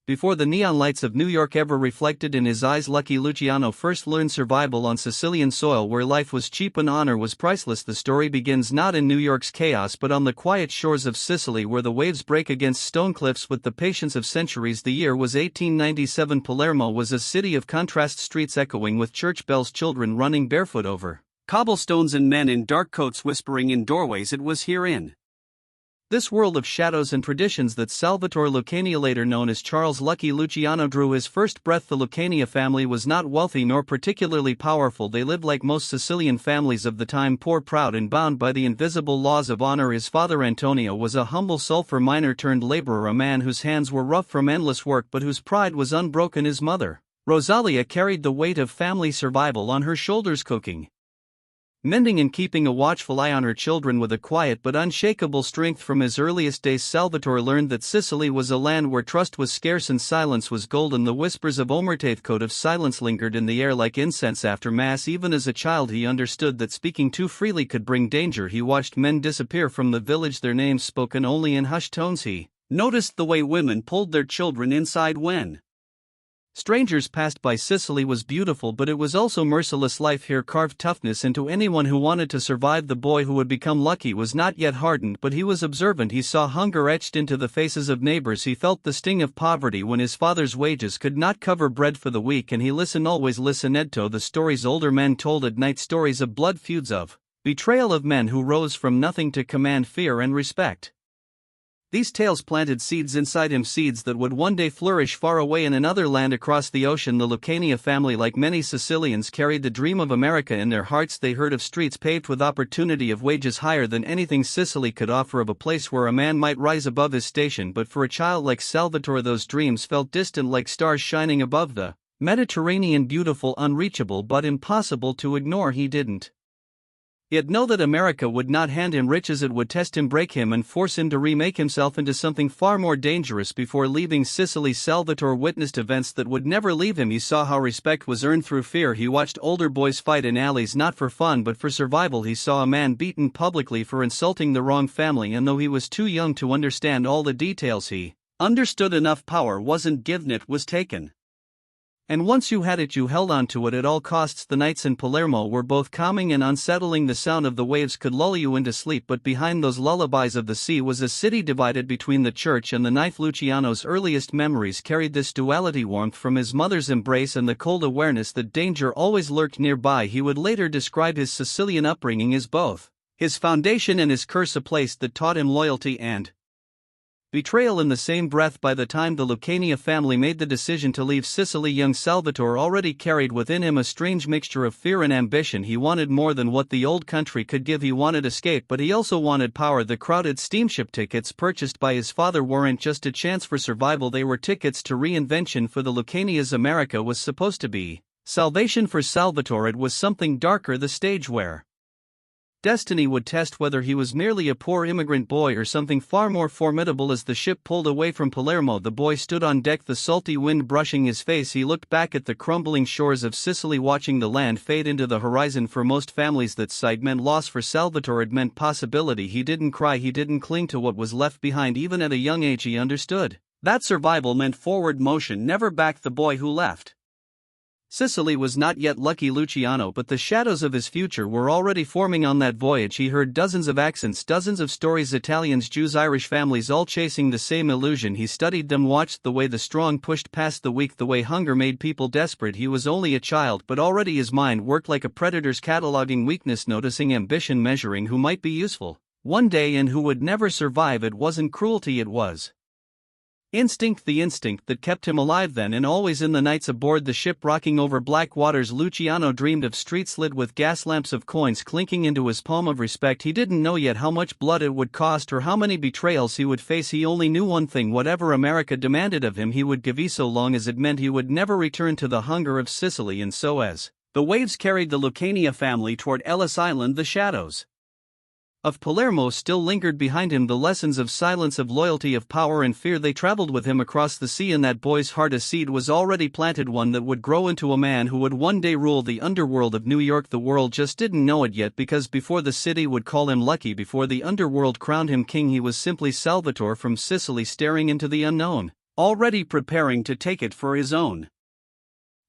Before the neon lights of New York ever reflected in his eyes, Lucky Luciano first learned survival on Sicilian soil where life was cheap and honor was priceless. The story begins not in New York's chaos but on the quiet shores of Sicily where the waves break against stone cliffs with the patience of centuries. The year was 1897. Palermo was a city of contrast, streets echoing with church bells, children running barefoot over cobblestones and men in dark coats whispering in doorways. It was here in this world of shadows and traditions that Salvatore Lucania, later known as Charles Lucky Luciano, drew his first breath. The Lucania family was not wealthy nor particularly powerful. They lived like most Sicilian families of the time, poor, proud, and bound by the invisible laws of honor. His father Antonio was a humble sulfur miner turned laborer, a man whose hands were rough from endless work but whose pride was unbroken. His mother, Rosalia, carried the weight of family survival on her shoulders, cooking, mending and keeping a watchful eye on her children with a quiet but unshakable strength. From his earliest days, Salvatore learned that Sicily was a land where trust was scarce and silence was golden. The whispers of Omerta's code of silence lingered in the air like incense after mass. Even as a child he understood that speaking too freely could bring danger. He watched men disappear from the village, their names spoken only in hushed tones. He noticed the way women pulled their children inside when strangers passed by. Sicily was beautiful, but it was also merciless. Life here carved toughness into anyone who wanted to survive. The boy who would become Lucky was not yet hardened, but he was observant. He saw hunger etched into the faces of neighbors. He felt the sting of poverty when his father's wages could not cover bread for the week, and he listened, always listened to the stories older men told at night, stories of blood feuds, of betrayal, of men who rose from nothing to command fear and respect. These tales planted seeds inside him, seeds that would one day flourish far away in another land across the ocean. The Lucania family, like many Sicilians, carried the dream of America in their hearts. They heard of streets paved with opportunity, of wages higher than anything Sicily could offer, of a place where a man might rise above his station. But for a child like Salvatore, those dreams felt distant, like stars shining above the Mediterranean, beautiful, unreachable, but impossible to ignore. He didn't yet know that America would not hand him riches, it would test him, break him, and force him to remake himself into something far more dangerous. Before leaving Sicily, Salvatore witnessed events that would never leave him. He saw how respect was earned through fear. He watched older boys fight in alleys, not for fun but for survival. He saw a man beaten publicly for insulting the wrong family, and though he was too young to understand all the details, he understood enough. Power wasn't given, it was taken. And once you had it, you held on to it at all costs. The nights in Palermo were both calming and unsettling. The sound of the waves could lull you into sleep, but behind those lullabies of the sea was a city divided between the church and the knife. Luciano's earliest memories carried this duality: warmth from his mother's embrace and the cold awareness that danger always lurked nearby. He would later describe his Sicilian upbringing as both his foundation and his curse, a place that taught him loyalty and betrayal in the same breath. By the time the Lucania family made the decision to leave Sicily, young Salvatore already carried within him a strange mixture of fear and ambition. He wanted more than what the old country could give. He wanted escape, but he also wanted power. The crowded steamship tickets purchased by his father weren't just a chance for survival, they were tickets to reinvention. For the Lucanias, America was supposed to be salvation. For Salvatore, it was something darker, the stage where destiny would test whether he was merely a poor immigrant boy or something far more formidable. As the ship pulled away from Palermo, the boy stood on deck, the salty wind brushing his face. He looked back at the crumbling shores of Sicily, watching the land fade into the horizon. For most families, that sight meant loss. For Salvatore, it meant possibility. He didn't cry, he didn't cling to what was left behind. Even at a young age, he understood that survival meant forward motion, never back. The boy who left Sicily was not yet Lucky Luciano, but the shadows of his future were already forming. On that voyage he heard dozens of accents, dozens of stories, Italians, Jews, Irish families, all chasing the same illusion. He studied them, watched the way the strong pushed past the weak, the way hunger made people desperate. He was only a child, but already his mind worked like a predator's, cataloging weakness, noticing ambition, measuring who might be useful one day and who would never survive. It wasn't cruelty, it was instinct, the instinct that kept him alive then and always. In the nights aboard the ship rocking over black waters, Luciano dreamed of streets lit with gas lamps, of coins clinking into his palm, of respect. He didn't know yet how much blood it would cost or how many betrayals he would face. He only knew one thing: whatever America demanded of him he would give, so long as it meant he would never return to the hunger of Sicily. And so as the waves carried the Lucania family toward Ellis Island, the shadows of Palermo still lingered behind him, the lessons of silence, of loyalty, of power and fear. They traveled with him across the sea. In that boy's heart a seed was already planted, one that would grow into a man who would one day rule the underworld of New York. The world just didn't know it yet, because before the city would call him Lucky, before the underworld crowned him king, he was simply Salvatore from Sicily, staring into the unknown. already preparing to take it for his own.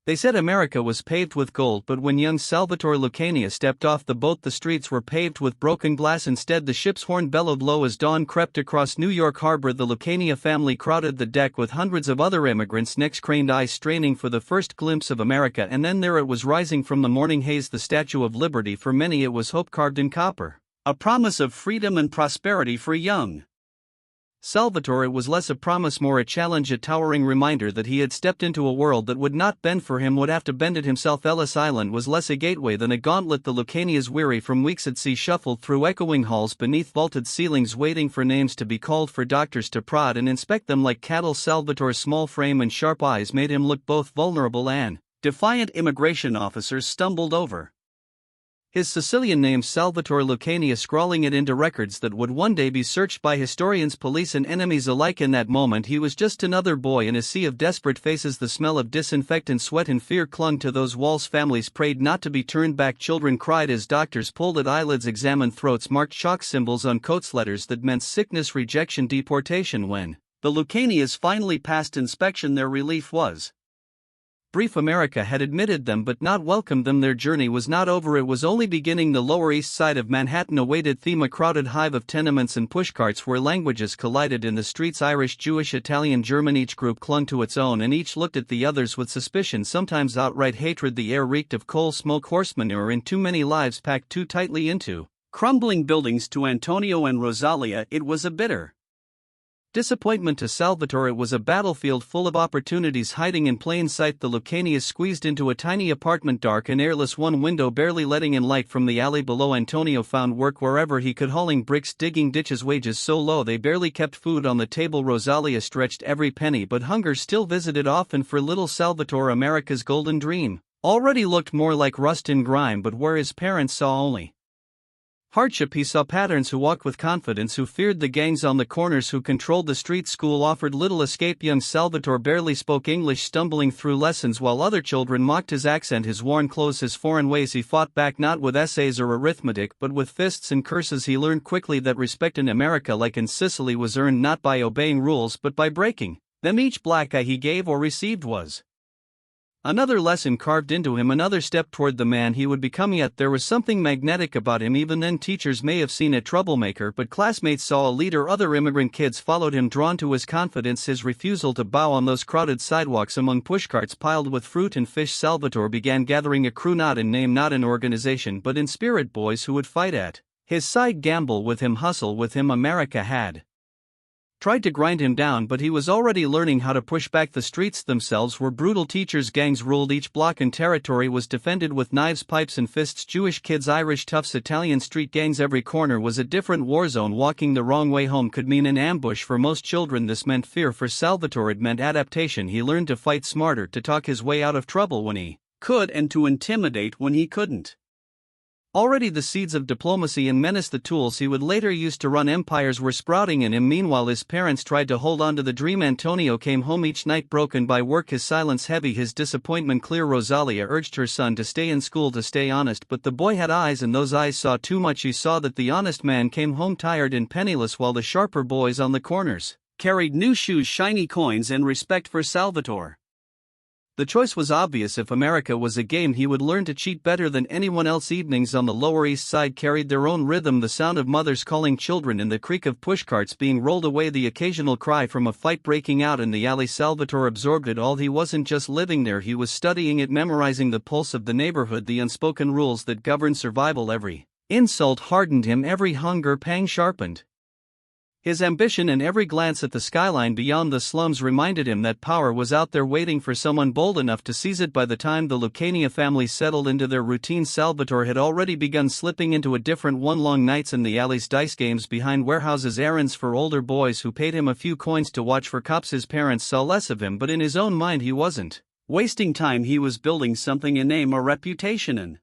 They said America was paved with gold, but when young Salvatore Lucania stepped off the boat, the streets were paved with broken glass. Instead, the ship's horn bellowed low as dawn crept across New York Harbor. The Lucania family crowded the deck with hundreds of other immigrants, necks craned, eyes straining for the first glimpse of America. And then there it was, rising from the morning haze, the Statue of Liberty. For many it was hope carved in copper, a promise of freedom and prosperity for young Salvatore. It was less a promise, more a challenge, a towering reminder that he had stepped into a world that would not bend for him, would have to bend it himself. Ellis Island was less a gateway than a gauntlet. The Lucanias, weary from weeks at sea, shuffled through echoing halls beneath vaulted ceilings, waiting for names to be called, for doctors to prod and inspect them like cattle. Salvatore's small frame and sharp eyes made him look both vulnerable and defiant. Immigration officers stumbled over his Sicilian name, Salvatore Lucania, scrawling it into records that would one day be searched by historians, police, and enemies alike. In that moment he was just another boy in a sea of desperate faces. The smell of disinfectant, sweat, and fear clung to those walls. Families prayed not to be turned back. Children cried as doctors pulled at eyelids, examined throats, marked chalk symbols on coats, letters that meant sickness, rejection, deportation. When the Lucanias finally passed inspection, their relief was brief. America had admitted them but not welcomed them. Their journey was not over, it was only beginning. The Lower East Side of Manhattan awaited them, a crowded hive of tenements and pushcarts where languages collided in the streets: Irish, Jewish, Italian, German. Each group clung to its own, and each looked at the others with suspicion, sometimes outright hatred. The air reeked of coal smoke, horse manure, and too many lives packed too tightly into crumbling buildings. To Antonio and Rosalia it was a bitter disappointment. To Salvatore it was a battlefield full of opportunities hiding in plain sight. The Lucanias squeezed into a tiny apartment, dark and airless, one window barely letting in light from the alley below. Antonio found work wherever he could, hauling bricks, digging ditches, wages so low they barely kept food on the table. Rosalia stretched every penny, but hunger still visited often. For little Salvatore, America's golden dream already looked more like rust and grime, but where his parents saw only hardship, he saw patterns. Who walked with confidence, who feared the gangs on the corners, who controlled the streets. School offered little escape. Young Salvatore barely spoke English, stumbling through lessons while other children mocked his accent, his worn clothes, his foreign ways. He fought back not with essays or arithmetic but with fists and curses. He learned quickly that respect in America, like in Sicily, was earned not by obeying rules but by breaking them. Each black eye he gave or received was another lesson carved into him, another step toward the man he would become. Yet there was something magnetic about him. Even then, teachers may have seen a troublemaker, but classmates saw a leader. Other immigrant kids followed him, drawn to his confidence, his refusal to bow on those crowded sidewalks among pushcarts piled with fruit and fish. Salvatore began gathering a crew, not in name, not in organization, but in spirit, boys who would fight at his side, gamble with him, hustle with him. America had tried to grind him down, but he was already learning how to push back. The streets themselves were brutal teachers. Gangs ruled each block, and territory was defended with knives, pipes, and fists. Jewish kids, Irish toughs, Italian street gangs. Every corner was a different war zone. Walking the wrong way home could mean an ambush. For most children this meant fear. For Salvatore it meant adaptation. He learned to fight smarter, to talk his way out of trouble when he could, and to intimidate when he couldn't. Already the seeds of diplomacy and menace, the tools he would later use to run empires, were sprouting in him. Meanwhile his parents tried to hold on to the dream. Antonio came home each night broken by work, his silence heavy, his disappointment clear. Rosalia urged her son to stay in school, to stay honest, but the boy had eyes, and those eyes saw too much. He saw that the honest man came home tired and penniless, while the sharper boys on the corners carried new shoes, shiny coins, and respect. For Salvatore the choice was obvious. If America was a game, he would learn to cheat better than anyone else. Evenings on the Lower East Side carried their own rhythm, the sound of mothers calling children and the creak of pushcarts being rolled away, the occasional cry from a fight breaking out in the alley. Salvatore absorbed it all. He wasn't just living there, he was studying it, memorizing the pulse of the neighborhood, the unspoken rules that governed survival. Every insult hardened him, every hunger pang sharpened his ambition, and every glance at the skyline beyond the slums reminded him that power was out there waiting for someone bold enough to seize it. By the time the Lucania family settled into their routine, Salvatore had already begun slipping into a different one. Long nights in the alleys, dice games behind warehouses, errands for older boys who paid him a few coins to watch for cops. His parents saw less of him, but in his own mind he wasn't wasting time. He was building something, a name, a reputation, an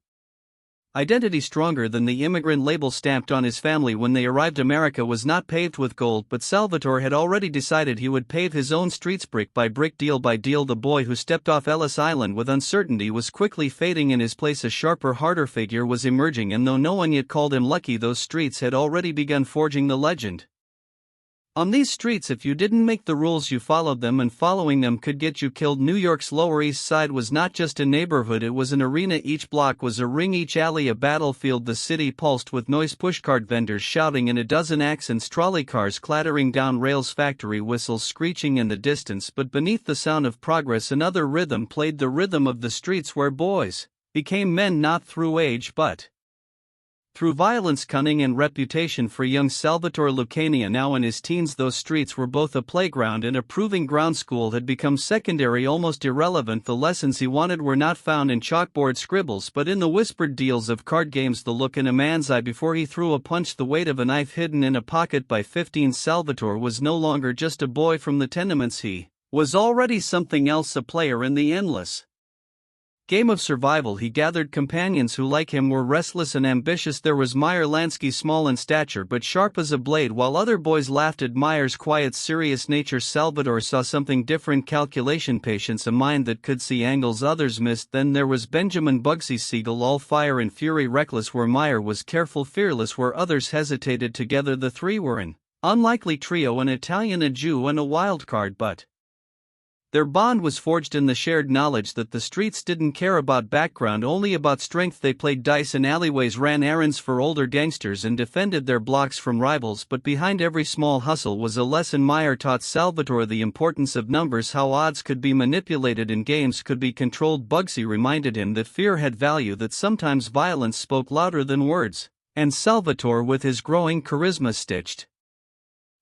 identity stronger than the immigrant label stamped on his family. When they arrived, America was not paved with gold, but Salvatore had already decided he would pave his own streets brick by brick, deal by deal. The boy who stepped off Ellis Island with uncertainty was quickly fading. In his place a sharper, harder figure was emerging, and though no one yet called him lucky, those streets had already begun forging the legend On these streets, if you didn't make the rules, you followed them, and following them could get you killed. New York's Lower East Side was not just a neighborhood, it was an arena. Each block was a ring, each alley a battlefield. The city pulsed with noise, pushcart vendors shouting in a dozen accents, trolley cars clattering down rails, factory whistles screeching in the distance. But beneath the sound of progress another rhythm played, the rhythm of the streets, where boys became men not through age but through violence, cunning, and reputation. For young Salvatore Lucania, now in his teens, those streets were both a playground and a proving ground. School had become secondary, almost irrelevant. The lessons he wanted were not found in chalkboard scribbles but in the whispered deals of card games, the look in a man's eye before he threw a punch, the weight of a knife hidden in a pocket. By 15, Salvatore was no longer just a boy from the tenements, he was already something else, a player in the endless game of survival. He gathered companions who, like him, were restless and ambitious. There was Meyer Lansky, small in stature but sharp as a blade, while other boys laughed at Meyer's quiet, serious nature. Salvatore saw something different: calculation, patience, a mind that could see angles others missed. Then there was Benjamin Bugsy Siegel, all fire and fury, reckless where Meyer was careful, fearless where others hesitated. Together the three were an unlikely trio, an Italian, a Jew, and a wild card, but their bond was forged in the shared knowledge that the streets didn't care about background, only about strength. They played dice in alleyways, ran errands for older gangsters, and defended their blocks from rivals. But behind every small hustle was a lesson. Meyer taught Salvatore the importance of numbers, how odds could be manipulated and games could be controlled. Bugsy reminded him that fear had value, that sometimes violence spoke louder than words. And Salvatore, with his growing charisma, stitched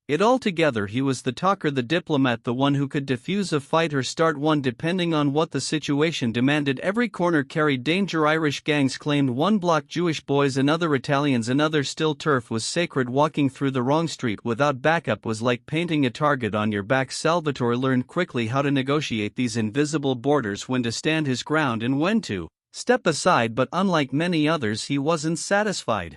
it all together. He was the talker, the diplomat, the one who could diffuse a fight or start one depending on what the situation demanded. Every corner carried danger. Irish gangs claimed one block, Jewish boys another, Italians another. Still, turf was sacred. Walking through the wrong street without backup was like painting a target on your back. Salvatore learned quickly how to negotiate these invisible borders, when to stand his ground and when to step aside. But unlike many others, he wasn't satisfied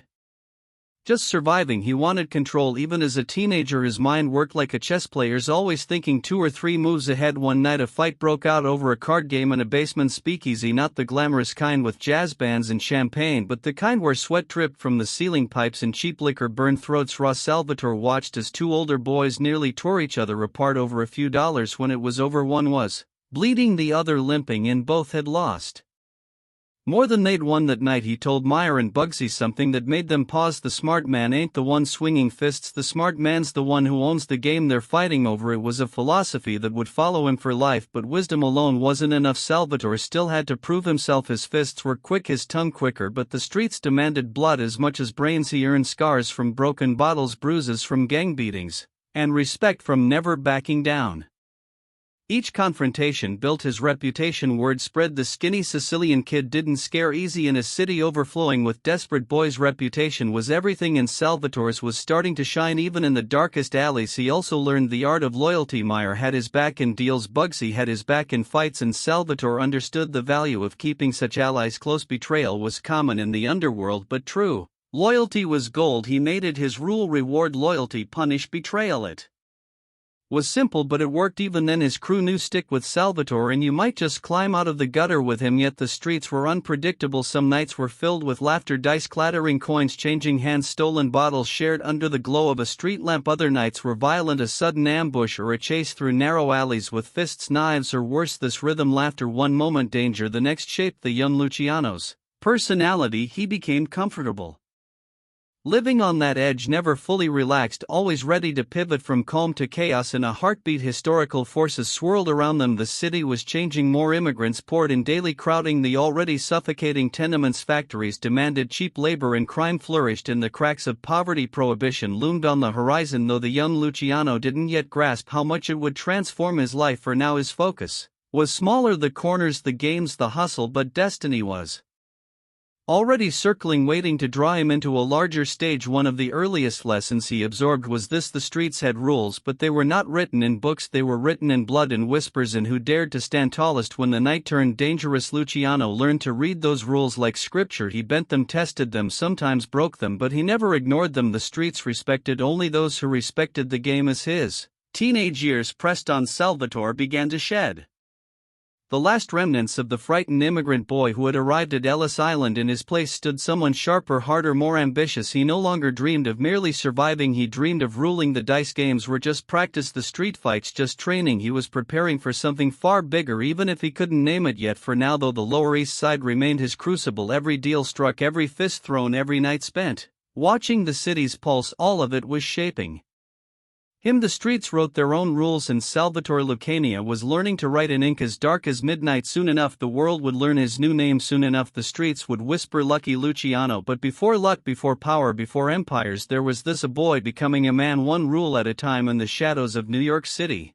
just surviving. He wanted control. Even as a teenager, his mind worked like a chess player's, always thinking 2 or 3 moves ahead. One night a fight broke out over a card game in a basement speakeasy, not the glamorous kind with jazz bands and champagne, but the kind where sweat dripped from the ceiling pipes and cheap liquor burned throats raw. Salvatore watched as 2 older boys nearly tore each other apart over a few dollars. When it was over, one was bleeding, the other limping, and both had lost more than they'd won that night. He told Meyer and Bugsy something that made them pause. The smart man ain't the one swinging fists, the smart man's the one who owns the game they're fighting over. It was a philosophy that would follow him for life, but wisdom alone wasn't enough. Salvatore still had to prove himself. His fists were quick, his tongue quicker, but the streets demanded blood as much as brains. He earned scars from broken bottles, bruises from gang beatings, and respect from never backing down. Each confrontation built his reputation. Word spread the skinny Sicilian kid didn't scare easy. In a city overflowing with desperate boys, reputation was everything, and Salvatore's was starting to shine even in the darkest alleys. He also learned the art of loyalty. Meyer had his back in deals, Bugsy had his back in fights, and Salvatore understood the value of keeping such allies close. Betrayal was common in the underworld, but true loyalty was gold. He made it his rule: reward loyalty, punish betrayal. It was simple, but it worked. Even then his crew knew, stick with Salvatore and you might just climb out of the gutter with him. Yet the streets were unpredictable. Some nights were filled with laughter, dice clattering, coins changing hands, stolen bottles shared under the glow of a street lamp. Other nights were violent, a sudden ambush or a chase through narrow alleys with fists, knives, or worse. This rhythm, laughter one moment, danger the next, shaped the young Luciano's personality. He became comfortable living on that edge, never fully relaxed, always ready to pivot from calm to chaos in a heartbeat. Historical forces swirled around them. The city was changing. More immigrants poured in daily, crowding the already suffocating tenements. Factories demanded cheap labor and crime flourished in the cracks of poverty. Prohibition loomed on the horizon, though the young Luciano didn't yet grasp how much it would transform his life. For now his focus was smaller: the corners, the games, the hustle. But destiny was already circling, waiting to draw him into a larger stage. One of the earliest lessons he absorbed was this: the streets had rules, but they were not written in books, they were written in blood and whispers. And who dared to stand tallest when the night turned dangerous? Luciano learned to read those rules like scripture. He bent them, tested them, sometimes broke them, but he never ignored them. The streets respected only those who respected the game. As his teenage years pressed on, Salvatore began to shed The last remnants of the frightened immigrant boy who had arrived at Ellis Island. In his place stood someone sharper, harder, more ambitious. He no longer dreamed of merely surviving, he dreamed of ruling. The dice games were just practice, the street fights just training. He was preparing for something far bigger, even if he couldn't name it yet. For now, though, the Lower East Side remained his crucible. Every deal struck, every fist thrown, every night spent watching the city's pulse, all of it was shaping him. The streets wrote their own rules, and Salvatore Lucania was learning to write in ink as dark as midnight. Soon enough the world would learn his new name. Soon enough the streets would whisper Lucky Luciano. But before luck, before power, before empires, there was this: a boy becoming a man, one rule at a time. In the shadows of New York City,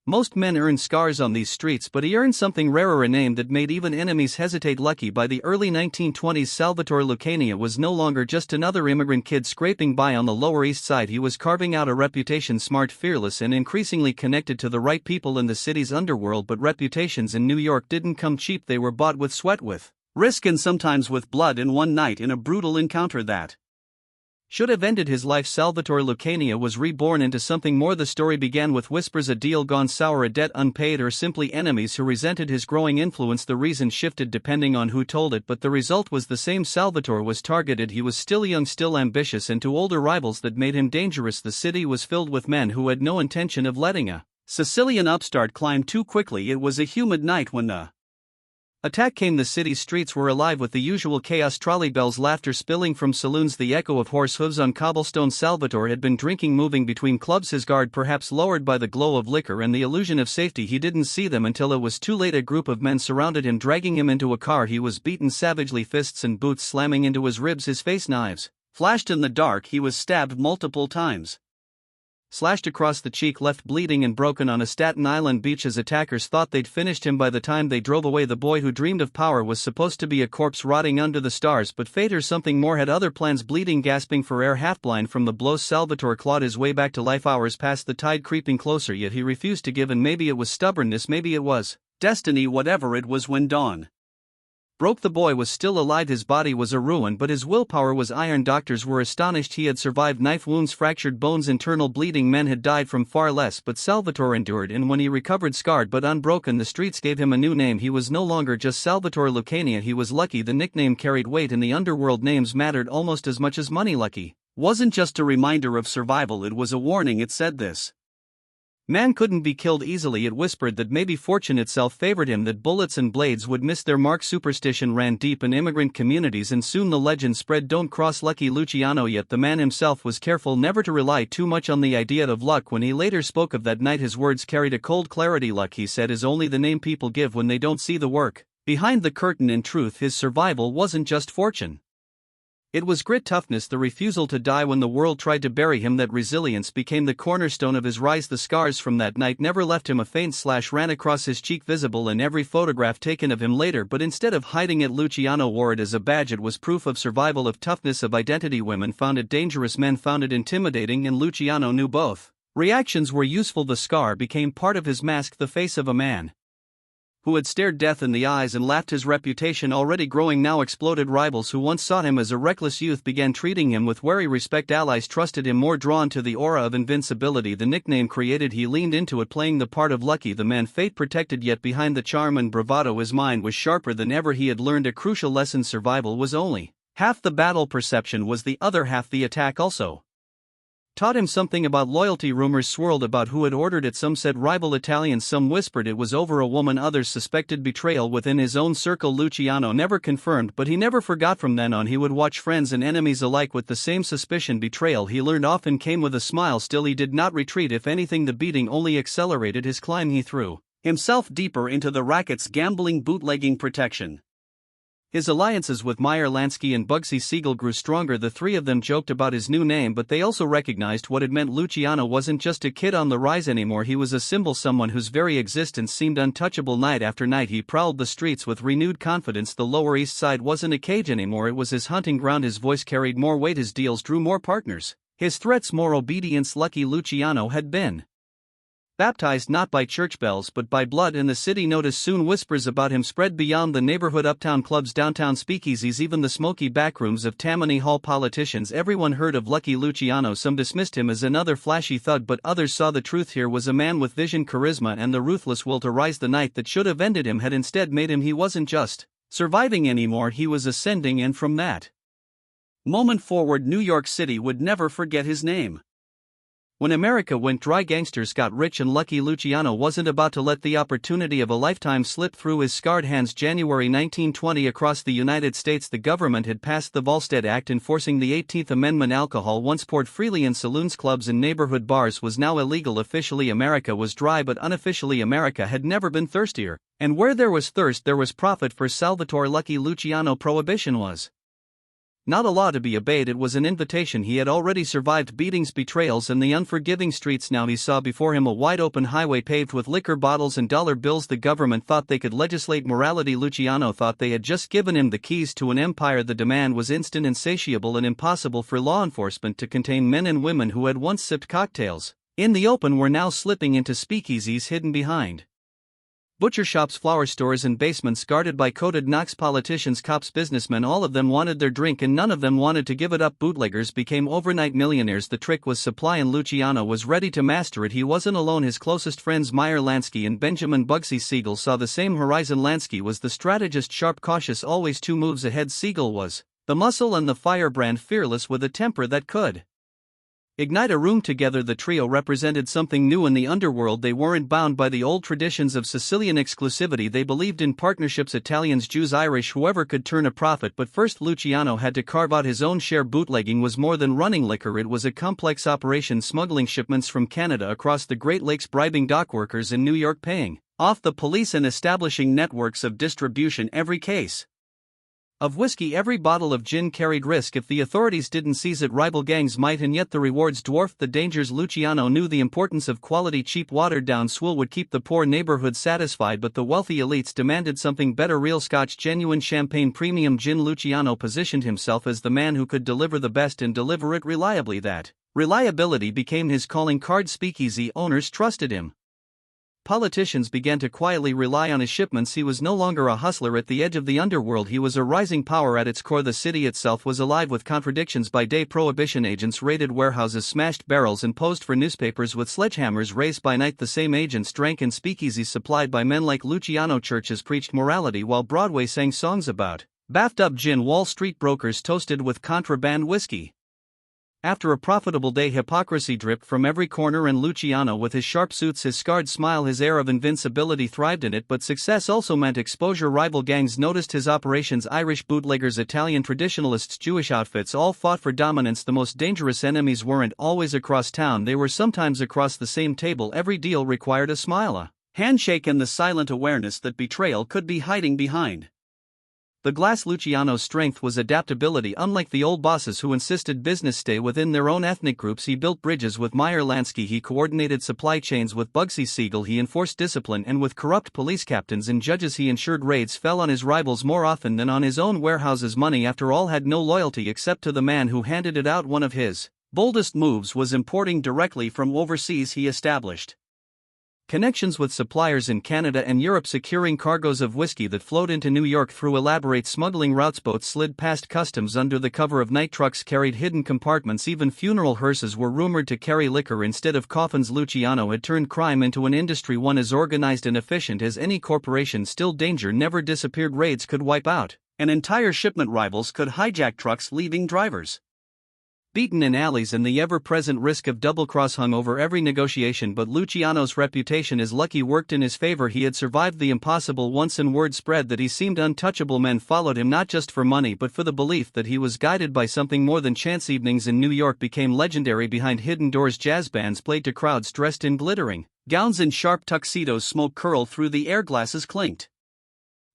most men earned scars on these streets, but he earned something rarer, a name that made even enemies hesitate. Lucky. By the early 1920s, Salvatore Lucania was no longer just another immigrant kid scraping by on the Lower East Side. He was carving out a reputation, smart, fearless, and increasingly connected to the right people in the city's underworld. But reputations in New York didn't come cheap. They were bought with sweat, with risk, and sometimes with blood. In one night, in a brutal encounter that should have ended his life, Salvatore Lucania was reborn into something more. The story began with whispers, a deal gone sour, a debt unpaid, or simply enemies who resented his growing influence. The reason shifted depending on who told it, but the result was the same. Salvatore was targeted. He was still young, still ambitious, and to older rivals that made him dangerous. The city was filled with men who had no intention of letting a Sicilian upstart climb too quickly. It was a humid night when the attack came. The city's streets were alive with the usual chaos: trolley bells, laughter spilling from saloons, the echo of horse hooves on cobblestone. Salvatore had been drinking, moving between clubs, his guard perhaps lowered by the glow of liquor and the illusion of safety. He didn't see them until it was too late. A group of men surrounded him, dragging him into a car. He was beaten savagely, fists and boots slamming into his ribs. His face, knives flashed in the dark. He was stabbed multiple times, slashed across the cheek, left bleeding and broken on a Staten Island beach. His attackers thought they'd finished him by the time they drove away. The boy who dreamed of power was supposed to be a corpse rotting under the stars, but fate or something more had other plans. Bleeding, gasping for air, half blind from the blows, Salvatore clawed his way back to life. Hours passed, the tide creeping closer, yet he refused to give in. Maybe it was stubbornness, maybe it was destiny, whatever it was. When dawn broke, the boy was still alive. His body was a ruin, but his willpower was iron. Doctors were astonished. He had survived knife wounds, fractured bones, internal bleeding. Men had died from far less, but Salvatore endured, and when he recovered, scarred but unbroken, the streets gave him a new name. He was no longer just Salvatore Lucania, he was Lucky. The nickname carried weight in the underworld. Names mattered almost as much as money. Lucky wasn't just a reminder of survival, it was a warning. It said this man couldn't be killed easily. It whispered that maybe fortune itself favored him, that bullets and blades would miss their mark. Superstition ran deep in immigrant communities, and soon the legend spread: don't cross Lucky Luciano. Yet the man himself was careful never to rely too much on the idea of luck. When he later spoke of that night, his words carried a cold clarity. Luck, he said, is only the name people give when they don't see the work behind the curtain. In truth, his survival wasn't just fortune. It was grit, toughness, the refusal to die when the world tried to bury him. That resilience became the cornerstone of his rise. The scars from that night never left him. A faint slash ran across his cheek, visible in every photograph taken of him later, but instead of hiding it, Luciano wore it as a badge. It was proof of survival, of toughness, of identity. Women found it dangerous, men found it intimidating, and Luciano knew both reactions were useful. The scar became part of his mask, the face of a man who had stared death in the eyes and laughed. His reputation, already growing, now exploded. Rivals who once sought him as a reckless youth began treating him with wary respect. Allies trusted him more, drawn to the aura of invincibility the nickname created. He leaned into it, playing the part of Lucky, the man fate protected, yet behind the charm and bravado his mind was sharper than ever. He had learned a crucial lesson: survival was only half the battle, perception was the other half. The attack also taught him something about loyalty. Rumors swirled about who had ordered it. Some said rival Italians, some whispered it was over a woman, others suspected betrayal within his own circle. Luciano never confirmed, but he never forgot. From then on he would watch friends and enemies alike with the same suspicion. Betrayal, he learned, often came with a smile. Still, he did not retreat. If anything, the beating only accelerated his climb. He threw himself deeper into the rackets, gambling, bootlegging, protection. His alliances with Meyer Lansky and Bugsy Siegel grew stronger. The three of them joked about his new name, but they also recognized what it meant. Luciano wasn't just a kid on the rise anymore, he was a symbol, someone whose very existence seemed untouchable. Night after night he prowled the streets with renewed confidence. The Lower East Side wasn't a cage anymore, it was his hunting ground. His voice carried more weight, his deals drew more partners, his threats more obedience. Lucky Luciano had been Baptized not by church bells but by blood, and the city notice soon whispers about him spread beyond the neighborhood uptown clubs, downtown speakeasies, even the smoky backrooms of Tammany Hall. Politicians, everyone heard of Lucky Luciano. Some dismissed him as another flashy thug, but others saw the truth. Here was a man with vision, charisma, and the ruthless will to rise. The night that should have ended him had instead made him. He wasn't just surviving anymore, he was ascending, and from that moment forward, New York City would never forget his name. When America went dry, gangsters got rich, and Lucky Luciano wasn't about to let the opportunity of a lifetime slip through his scarred hands. January 1920, across the United States, the government had passed the Volstead Act enforcing the 18th Amendment. Alcohol, once poured freely in saloons, clubs, and neighborhood bars, was now illegal. Officially, America was dry, but unofficially, America had never been thirstier. And where there was thirst, there was profit. For Salvatore Lucky Luciano, prohibition was not a law to be obeyed, it was an invitation. He had already survived beatings, betrayals, and the unforgiving streets. Now he saw before him a wide-open highway paved with liquor bottles and dollar bills. The government thought they could legislate morality. Luciano thought they had just given him the keys to an empire. The demand was instant, insatiable, and impossible for law enforcement to contain. Men and women who had once sipped cocktails in the open were now slipping into speakeasies hidden behind butcher shops, flower stores, and basements guarded by coded knocks. Politicians, cops, businessmen, all of them wanted their drink, and none of them wanted to give it up. Bootleggers became overnight millionaires. The trick was supply, and Luciano was ready to master it. He wasn't alone. His closest friends Meyer Lansky and Benjamin Bugsy Siegel saw the same horizon. Lansky was the strategist, sharp, cautious, always 2 moves ahead. Siegel was the muscle and the firebrand, fearless with a temper that could ignite a room. Together the trio represented something new in the underworld. They weren't bound by the old traditions of Sicilian exclusivity. They believed in partnerships, Italians, Jews, Irish, whoever could turn a profit. But first, Luciano had to carve out his own share. Bootlegging was more than running liquor, it was a complex operation, smuggling shipments from Canada across the Great Lakes, bribing dock workers in New York, paying off the police, and establishing networks of distribution. Every case of whiskey, every bottle of gin carried risk. If the authorities didn't seize it, rival gangs might, and yet the rewards dwarfed the dangers. Luciano knew the importance of quality. Cheap, watered-down swill would keep the poor neighborhood satisfied, but the wealthy elites demanded something better: real Scotch, genuine champagne, premium gin. Luciano positioned himself as the man who could deliver the best and deliver it reliably. That reliability became his calling card. Speakeasy owners trusted him. Politicians began to quietly rely on his shipments. He was no longer a hustler at the edge of the underworld, he was a rising power at its core. The city itself was alive with contradictions. By day, prohibition agents raided warehouses, smashed barrels, and posed for newspapers with sledgehammers raised. By night, the same agents drank in speakeasies supplied by men like Luciano. Churches preached morality while Broadway sang songs about bathtub gin. Wall Street brokers toasted with contraband whiskey. After a profitable day, hypocrisy dripped from every corner, and Luciano, with his sharp suits, his scarred smile, his air of invincibility, thrived in it. But success also meant exposure. Rival gangs noticed his operations: Irish bootleggers, Italian traditionalists, Jewish outfits, all fought for dominance. The most dangerous enemies weren't always across town, they were sometimes across the same table. Every deal required a smile, a handshake, and the silent awareness that betrayal could be hiding behind the glass. Luciano's strength was adaptability. Unlike the old bosses who insisted business stay within their own ethnic groups, he built bridges with Meyer Lansky, he coordinated supply chains with Bugsy Siegel, he enforced discipline, and with corrupt police captains and judges he ensured raids fell on his rivals more often than on his own warehouses. Money, after all, had no loyalty except to the man who handed it out. One of his boldest moves was importing directly from overseas. He established connections with suppliers in Canada and Europe, securing cargoes of whiskey that flowed into New York through elaborate smuggling routes. Boats slid past customs under the cover of night. Trucks carried hidden compartments. Even funeral hearses were rumored to carry liquor instead of coffins. Luciano had turned crime into an industry, one as organized and efficient as any corporation. Still, danger never disappeared. Raids could wipe out an entire shipment. Rivals could hijack trucks, leaving drivers beaten in alleys, and the ever-present risk of double-cross hung over every negotiation. But Luciano's reputation as Lucky worked in his favor. He had survived the impossible once, and word spread that he seemed untouchable. Men followed him not just for money but for the belief that he was guided by something more than chance. Evenings in New York became legendary. Behind hidden doors, jazz bands played to crowds dressed in glittering gowns and sharp tuxedos. Smoke curled through the air, glasses clinked,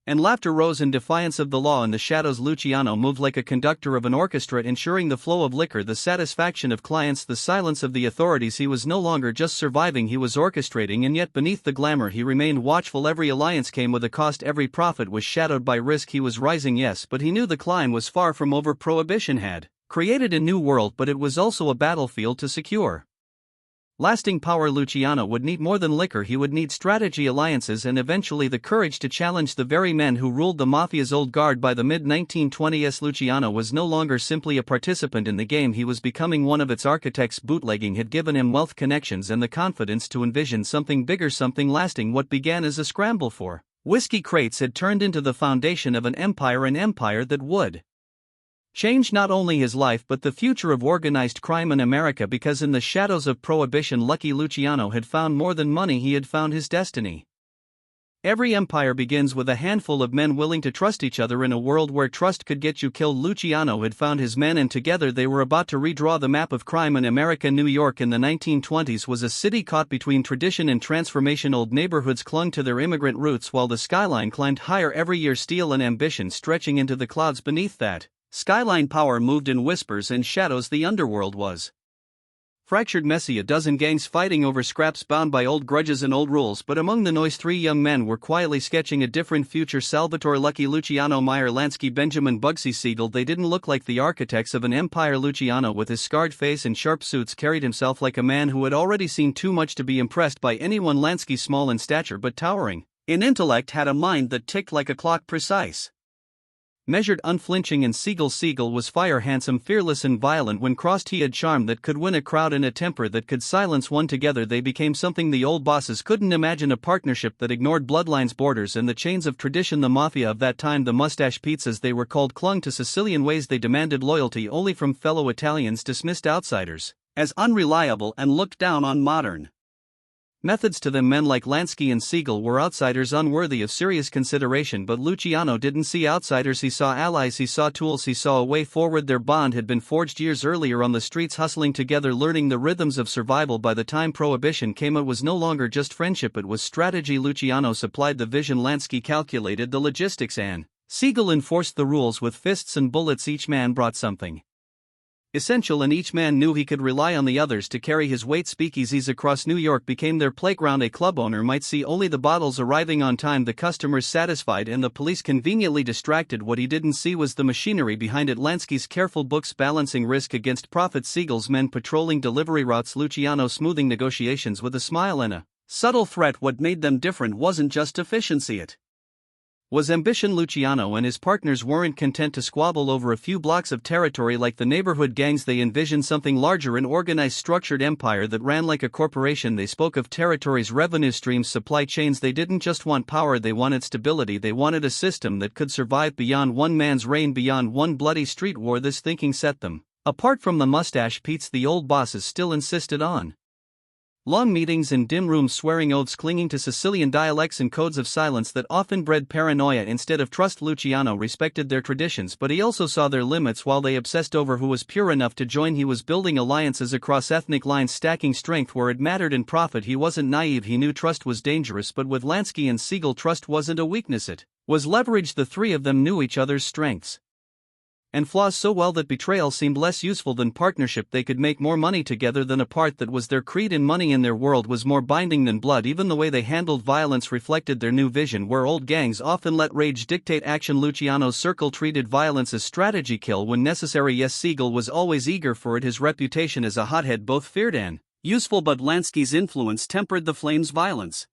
and laughter rose in defiance of the law. In the shadows, Luciano moved like a conductor of an orchestra, ensuring the flow of liquor, the satisfaction of clients, the silence of the authorities. He was no longer just surviving, he was orchestrating, and yet beneath the glamour he remained watchful. Every alliance came with a cost, every profit was shadowed by risk. He was rising, yes, but he knew the climb was far from over. Prohibition had created a new world, but it was also a battlefield to secure. Lasting power. Luciano would need more than liquor, he would need strategy, alliances, and eventually the courage to challenge the very men who ruled the Mafia's old guard. By the mid-1920s, Luciano was no longer simply a participant in the game, he was becoming one of its architects. Bootlegging had given him wealth, connections, and the confidence to envision something bigger, something lasting. What began as a scramble for whiskey crates had turned into the foundation of an empire that would change not only his life but the future of organized crime in America, because in the shadows of Prohibition, Lucky Luciano had found more than money, he had found his destiny. Every empire begins with a handful of men willing to trust each other. In a world where trust could get you killed, Luciano had found his men, and together they were about to redraw the map of crime in America. New York in the 1920s was a city caught between tradition and transformation. Old neighborhoods clung to their immigrant roots while the skyline climbed higher every year, steel and ambition stretching into the clouds beneath that skyline. Power moved in whispers and shadows. The underworld was fractured, messy, a dozen gangs fighting over scraps, bound by old grudges and old rules. But among the noise, three young men were quietly sketching a different future: Salvatore, Lucky Luciano, Meyer Lansky, Benjamin Bugsy Siegel. They didn't look like the architects of an empire. Luciano, with his scarred face and sharp suits, carried himself like a man who had already seen too much to be impressed by anyone. Lansky, small in stature but towering in intellect, had a mind that ticked like a clock, precise, measured, unflinching, and Siegel was fire, handsome, fearless, and violent. When crossed, he had charm that could win a crowd and a temper that could silence one. Together they became something the old bosses couldn't imagine, a partnership that ignored bloodlines, borders, and the chains of tradition. The Mafia of that time, the mustache pizzas they were called, clung to Sicilian ways. They demanded loyalty only from fellow Italians, dismissed outsiders as unreliable, and looked down on modern methods. To them, men like Lansky and Siegel were outsiders, unworthy of serious consideration. But Luciano didn't see outsiders, he saw allies, he saw tools, he saw a way forward. Their bond had been forged years earlier on the streets, hustling together, learning the rhythms of survival. By the time Prohibition came, it was no longer just friendship, it was strategy. Luciano supplied the vision, Lansky calculated the logistics, and Siegel enforced the rules with fists and bullets. Each man brought something essential, and each man knew he could rely on the others to carry his weight. Speakeasies across New York became their playground. A club owner might see only the bottles arriving on time, the customers satisfied, and the police conveniently distracted. What he didn't see was the machinery behind it. Lansky's careful books balancing risk against profit, Siegel's men patrolling delivery routes, Luciano smoothing negotiations with a smile and a subtle threat. What made them different wasn't just efficiency, it was ambition. Luciano and his partners weren't content to squabble over a few blocks of territory like the neighborhood gangs. They envisioned something larger, an organized, structured empire that ran like a corporation. They spoke of territories, revenue streams, supply chains. They didn't just want power, they wanted stability. They wanted a system that could survive beyond one man's reign, beyond one bloody street war. This thinking set them apart from the mustache Pete's the old bosses still insisted on long meetings in dim rooms, swearing oaths, clinging to Sicilian dialects and codes of silence that often bred paranoia instead of trust. Luciano respected their traditions, but he also saw their limits. While they obsessed over who was pure enough to join, he was building alliances across ethnic lines, stacking strength where it mattered and profit. He wasn't naive, he knew trust was dangerous, but with Lansky and Siegel, trust wasn't a weakness, it was leverage. The three of them knew each other's strengths and flaws so well that betrayal seemed less useful than partnership. They could make more money together than apart. That was their creed, and money in their world was more binding than blood. Even the way they handled violence reflected their new vision, where old gangs often let rage dictate action. Luciano's circle treated violence as strategy, kill when necessary. Yes, Siegel was always eager for it. His reputation as a hothead both feared and useful, but Lansky's influence tempered the flames. Violence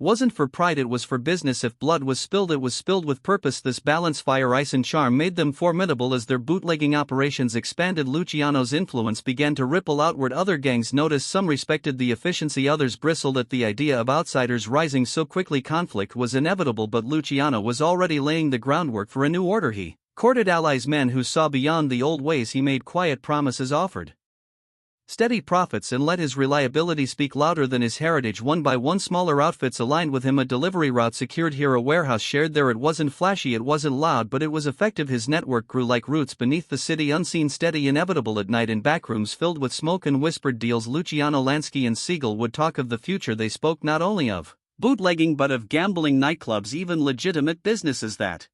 wasn't for pride, it was for business. If blood was spilled, it was spilled with purpose. This balance, fire, ice, and charm, made them formidable. As their bootlegging operations expanded, Luciano's influence began to ripple outward. Other gangs noticed, some respected the efficiency, others bristled at the idea of outsiders rising so quickly. Conflict was inevitable, but Luciano was already laying the groundwork for a new order. He courted allies, men who saw beyond the old ways. He made quiet promises, offered steady profits, and let his reliability speak louder than his heritage. One by one, smaller outfits aligned with him, a delivery route secured here, a warehouse shared there. It wasn't flashy, it wasn't loud, but it was effective. His network grew like roots beneath the city, unseen, steady, inevitable. At night, in backrooms filled with smoke and whispered deals, Luciano, Lansky, and Siegel would talk of the future. They spoke not only of bootlegging but of gambling, nightclubs, even legitimate businesses that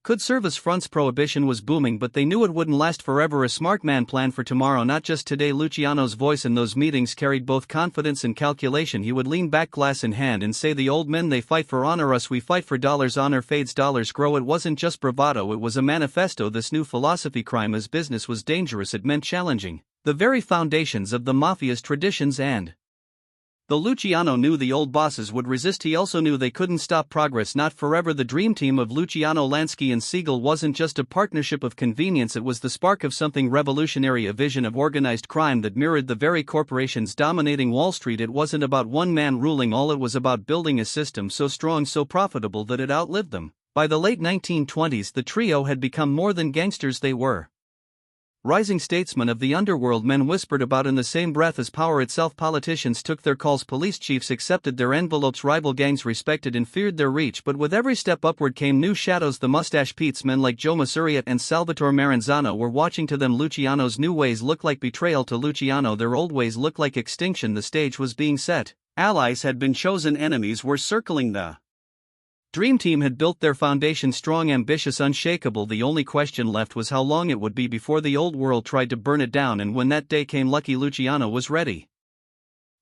could serve as fronts. Prohibition was booming, but they knew it wouldn't last forever. A smart man planned for tomorrow, not just today. Luciano's voice in those meetings carried both confidence and calculation. He would lean back, glass in hand, and say, "The old men, they fight for honor, us we fight for dollars. Honor fades, dollars grow." It wasn't just bravado, it was a manifesto. This new philosophy, crime as business, was dangerous. It meant challenging the very foundations of the Mafia's traditions. And though Luciano knew the old bosses would resist, he also knew they couldn't stop progress. Not forever. The dream team of Luciano, Lansky and Siegel wasn't just a partnership of convenience, it was the spark of something revolutionary, a vision of organized crime that mirrored the very corporations dominating Wall Street. It wasn't about one man ruling all, it was about building a system so strong, so profitable that it outlived them. By the late 1920s, the trio had become more than gangsters, they were rising statesmen of the underworld, men whispered about in the same breath as power itself. Politicians took their calls, police chiefs accepted their envelopes, rival gangs respected and feared their reach. But with every step upward came new shadows. The mustache Pete's men like Joe Masuria and Salvatore Maranzano were watching. To them, Luciano's new ways looked like betrayal. To Luciano, their old ways looked like extinction. The stage was being set. Allies had been chosen, enemies were circling. The Dream Team had built their foundation strong, ambitious, unshakable. The only question left was how long it would be before the old world tried to burn it down. And when that day came, Lucky Luciano was ready.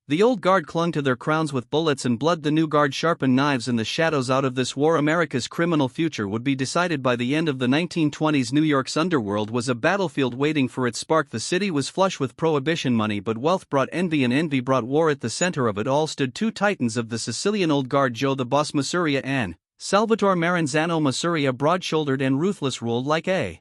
The old guard clung to their crowns with bullets and blood. The new guard sharpened knives in the shadows. Out of this war, America's criminal future would be decided. By the end of the 1920s, New York's underworld was a battlefield waiting for its spark. The city was flush with prohibition money, but wealth brought envy, and envy brought war. At the center of it all stood two titans of the Sicilian old guard, Joe the Boss Masuria and Salvatore Maranzano. Masuria, broad-shouldered and ruthless, ruled like a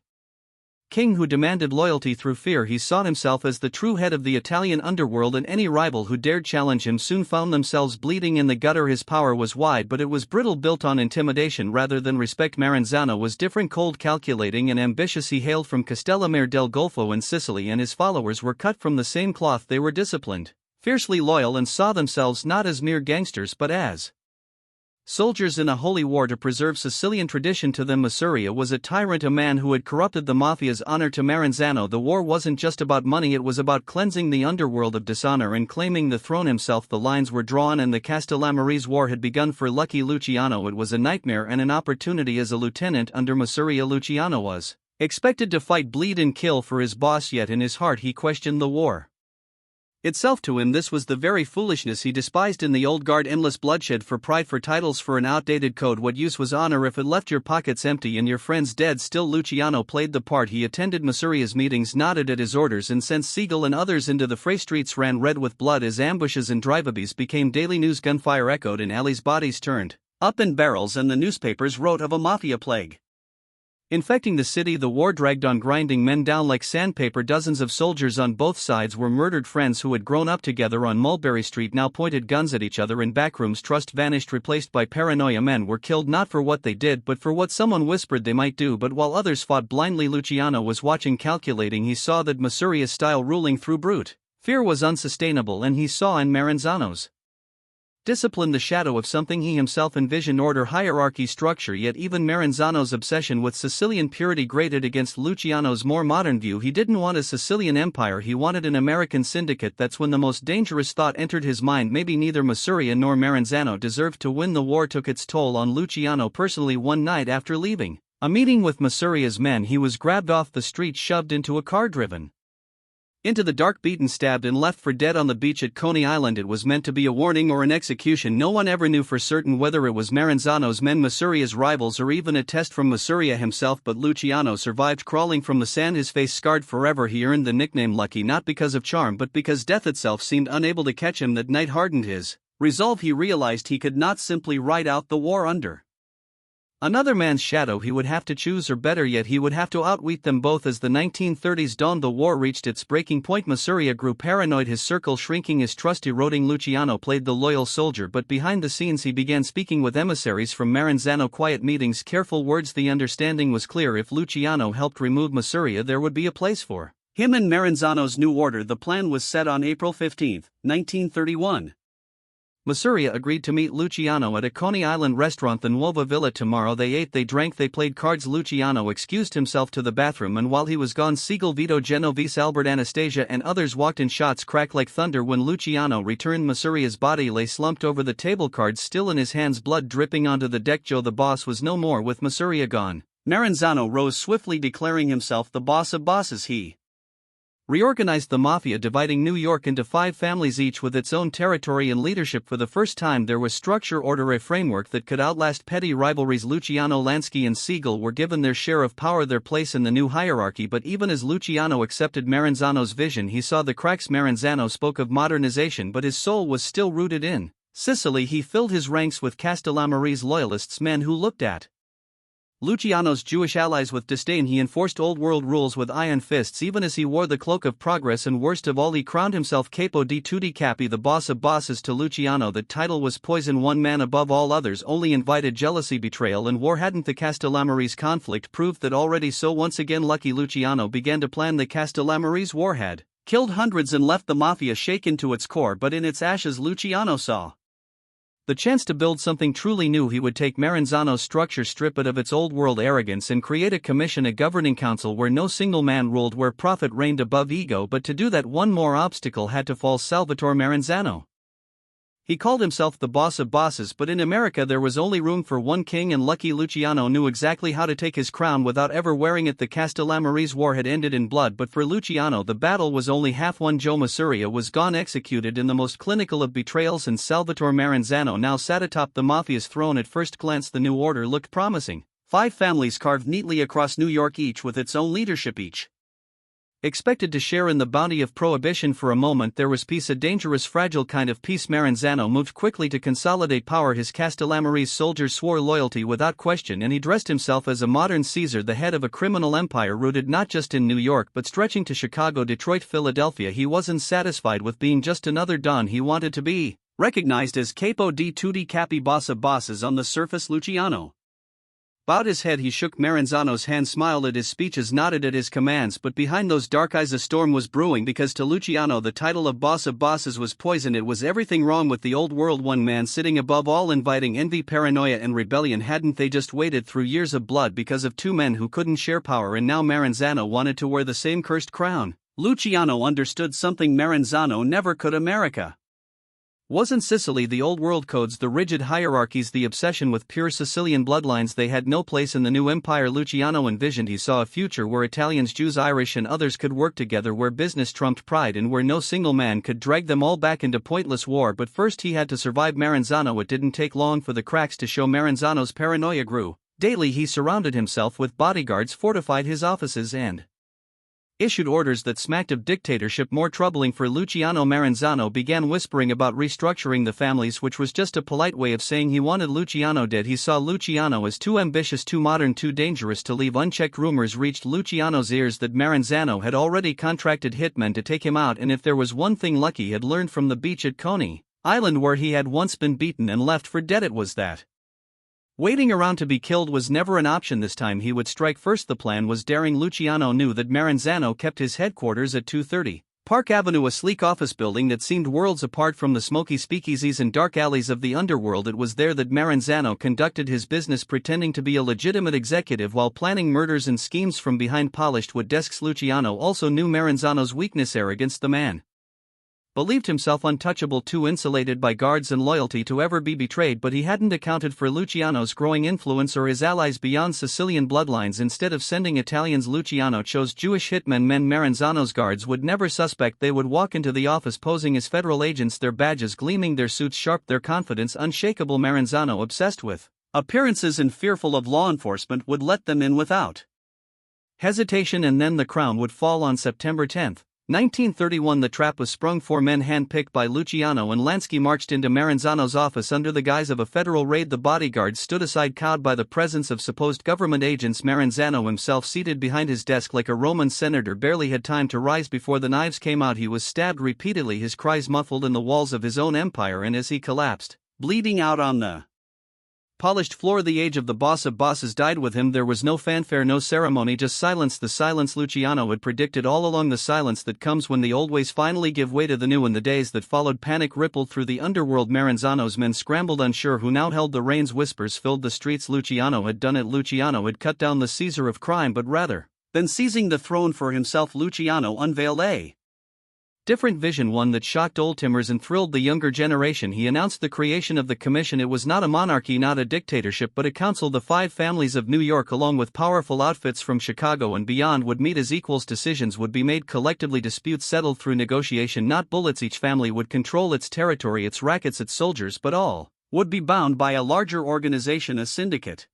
king who demanded loyalty through fear. He saw himself as the true head of the Italian underworld, and any rival who dared challenge him soon found themselves bleeding in the gutter. His power was wide, but it was brittle, built on intimidation rather than respect. Maranzano was different, cold, calculating and ambitious. He hailed from Castellamare del Golfo in Sicily, and his followers were cut from the same cloth. They were disciplined, fiercely loyal, and saw themselves not as mere gangsters but as soldiers in a holy war to preserve Sicilian tradition. To them, Masuria was a tyrant, a man who had corrupted the Mafia's honor. To Maranzano, the war wasn't just about money, it was about cleansing the underworld of dishonor and claiming the throne himself. The lines were drawn and the Castellamarese war had begun. For Lucky Luciano, it was a nightmare and an opportunity. As a lieutenant under Masuria, Luciano was expected to fight, bleed and kill for his boss, yet in his heart he questioned the war itself. To him, this was the very foolishness he despised in the old guard: endless bloodshed for pride, for titles, for an outdated code. What use was honor if it left your pockets empty and your friends dead? Still, Luciano played the part. He attended Masuria's meetings, nodded at his orders, and sent Siegel and others into the fray. Streets ran red with blood as ambushes and drive-bys became daily news. Gunfire echoed in alleys, bodies turned up in barrels, and the newspapers wrote of a mafia plague infecting the city. The war dragged on, grinding men down like sandpaper. Dozens of soldiers on both sides were murdered. Friends who had grown up together on Mulberry Street now pointed guns at each other in backrooms. Trust vanished, replaced by paranoia. Men were killed not for what they did but for what someone whispered they might do. But while others fought blindly, Luciano was watching, calculating. He saw that Masuria's style, ruling through brute fear, was unsustainable, and he saw in Maranzano's discipline the shadow of something he himself envisioned: order, hierarchy, structure. Yet even Maranzano's obsession with Sicilian purity grated against Luciano's more modern view. He didn't want a Sicilian empire, he wanted an American syndicate. That's when the most dangerous thought entered his mind: maybe neither Masuria nor Maranzano deserved to win. The war took its toll on Luciano personally. One night after leaving a meeting with Masuria's men, he was grabbed off the street, shoved into a car, driven into the dark, beaten, stabbed, and left for dead on the beach at Coney Island. It was meant to be a warning or an execution. No one ever knew for certain whether it was Maranzano's men, Masuria's rivals, or even a test from Masuria himself. But Luciano survived, crawling from the sand, his face scarred forever. He earned the nickname Lucky not because of charm but because death itself seemed unable to catch him. That night hardened his resolve. He realized he could not simply ride out the war under another man's shadow. He would have to choose, or better yet, he would have to outwit them both. As the 1930s dawned, the war reached its breaking point. Masuria grew paranoid, his circle shrinking, his trust eroding. Luciano played the loyal soldier, but behind the scenes he began speaking with emissaries from Maranzano. Quiet meetings, careful words. The understanding was clear: if Luciano helped remove Masuria, there would be a place for him in Maranzano's new order. The plan was set on April 15, 1931. Masuria agreed to meet Luciano at a Coney Island restaurant, the Nuova Villa. Tomorrow they ate, they drank, they played cards. Luciano excused himself to the bathroom, and while he was gone, Siegel, Vito Genovese, Albert, Anastasia, and others walked in. Shots cracked like thunder. When Luciano returned, Masuria's body lay slumped over the table, cards still in his hands, blood dripping onto the deck. Joe the Boss was no more. With Masuria gone, Maranzano rose swiftly, declaring himself the boss of bosses. He reorganized the Mafia, dividing New York into 5 families each with its own territory and leadership. For the first time there was structure, order, a framework that could outlast petty rivalries. Luciano, Lansky and Siegel were given their share of power, their place in the new hierarchy, but even as Luciano accepted Maranzano's vision he saw the cracks. Maranzano spoke of modernization, but his soul was still rooted in Sicily. He filled his ranks with Castellammari's loyalists, men who looked at Luciano's Jewish allies with disdain. He enforced old world rules with iron fists, even as he wore the cloak of progress, and worst of all, he crowned himself capo di tutti capi, the boss of bosses. To Luciano that title was poison. One man above all others only invited jealousy, betrayal and war. Hadn't the Castellammari's conflict proved that already? So once again Lucky Luciano began to plan the Castellammari's war, had killed hundreds and left the Mafia shaken to its core, but in its ashes Luciano saw the chance to build something truly new. He would take Maranzano's structure, strip it of its old world arrogance, and create a commission, a governing council where no single man ruled, where profit reigned above ego. But to do that, one more obstacle had to fall: Salvatore Maranzano. He called himself the boss of bosses, but in America there was only room for one king, and Lucky Luciano knew exactly how to take his crown without ever wearing it. The Castellammari's war had ended in blood, but for Luciano the battle was only half won. Joe Masuria was gone, executed in the most clinical of betrayals, and Salvatore Maranzano now sat atop the Mafia's throne. At first glance the new order looked promising: 5 families carved neatly across New York, each with its own leadership, each expected to share in the bounty of prohibition. For a moment there was peace, a dangerous, fragile kind of peace. Maranzano moved quickly to consolidate power. His Castellammari's soldiers swore loyalty without question, and he dressed himself as a modern Caesar, the head of a criminal empire rooted not just in New York but stretching to Chicago, Detroit, Philadelphia. He wasn't satisfied with being just another Don. He wanted to be recognized as capo di tutti capi, boss of bosses. On the surface Luciano bowed his head, he shook Maranzano's hand, smiled at his speeches, nodded at his commands, but behind those dark eyes a storm was brewing, because to Luciano the title of boss of bosses was poison. It was everything wrong with the old world, one man sitting above all, inviting envy, paranoia and rebellion. Hadn't they just waded through years of blood because of 2 men who couldn't share power, and now Maranzano wanted to wear the same cursed crown? Luciano understood something Maranzano never could: America wasn't Sicily. The old world codes, the rigid hierarchies, the obsession with pure Sicilian bloodlines, they had no place in the new empire Luciano envisioned. He saw a future where Italians, Jews, Irish and others could work together, where business trumped pride, and where no single man could drag them all back into pointless war. But first he had to survive Maranzano. It didn't take long for the cracks to show. Maranzano's paranoia grew daily. He surrounded himself with bodyguards, fortified his offices, and issued orders that smacked of dictatorship. More troubling for Luciano, Maranzano began whispering about restructuring the families, which was just a polite way of saying he wanted Luciano dead. He saw Luciano as too ambitious, too modern, too dangerous to leave unchecked. Rumors reached Luciano's ears that Maranzano had already contracted hitmen to take him out, and if there was one thing Lucky had learned from the beach at Coney Island, where he had once been beaten and left for dead, it was that waiting around to be killed was never an option. This time he would strike first. The plan was daring. Luciano knew that Maranzano kept his headquarters at 230 Park Avenue, a sleek office building that seemed worlds apart from the smoky speakeasies and dark alleys of the underworld. It was there that Maranzano conducted his business, pretending to be a legitimate executive while planning murders and schemes from behind polished wood desks. Luciano also knew Maranzano's weakness: arrogance. The man believed himself untouchable, too insulated by guards and loyalty to ever be betrayed. But he hadn't accounted for Luciano's growing influence or his allies beyond Sicilian bloodlines. Instead of sending Italians, Luciano chose Jewish hitmen, men Maranzano's guards would never suspect. They would walk into the office posing as federal agents, their badges gleaming, their suits sharp, their confidence unshakable. Maranzano, obsessed with appearances and fearful of law enforcement, would let them in without hesitation, and then the crown would fall. On September 10, 1931, the trap was sprung. 4 men handpicked by Luciano and Lansky marched into Maranzano's office under the guise of a federal raid. The bodyguards stood aside, cowed by the presence of supposed government agents. Maranzano himself, seated behind his desk like a Roman senator, barely had time to rise before the knives came out. He was stabbed repeatedly, his cries muffled in the walls of his own empire, and as he collapsed, bleeding out on the polished floor, the age of the boss of bosses died with him. There was no fanfare, no ceremony, just silence. The silence Luciano had predicted all along, the silence that comes when the old ways finally give way to the new. In the days that followed, panic rippled through the underworld. Maranzano's men scrambled, unsure who now held the reins. Whispers filled the streets. Luciano had done it. Luciano had cut down the Caesar of crime, but rather than seizing the throne for himself, Luciano unveiled a Different vision, one that shocked old-timers and thrilled the younger generation. He announced the creation of the commission. It was not a monarchy, not a dictatorship, but a council. The 5 families of New York, along with powerful outfits from Chicago and beyond, would meet as equals. Decisions would be made collectively, disputes settled through negotiation, not bullets. Each family would control its territory, its rackets, its soldiers, but all would be bound by a larger organization, a syndicate.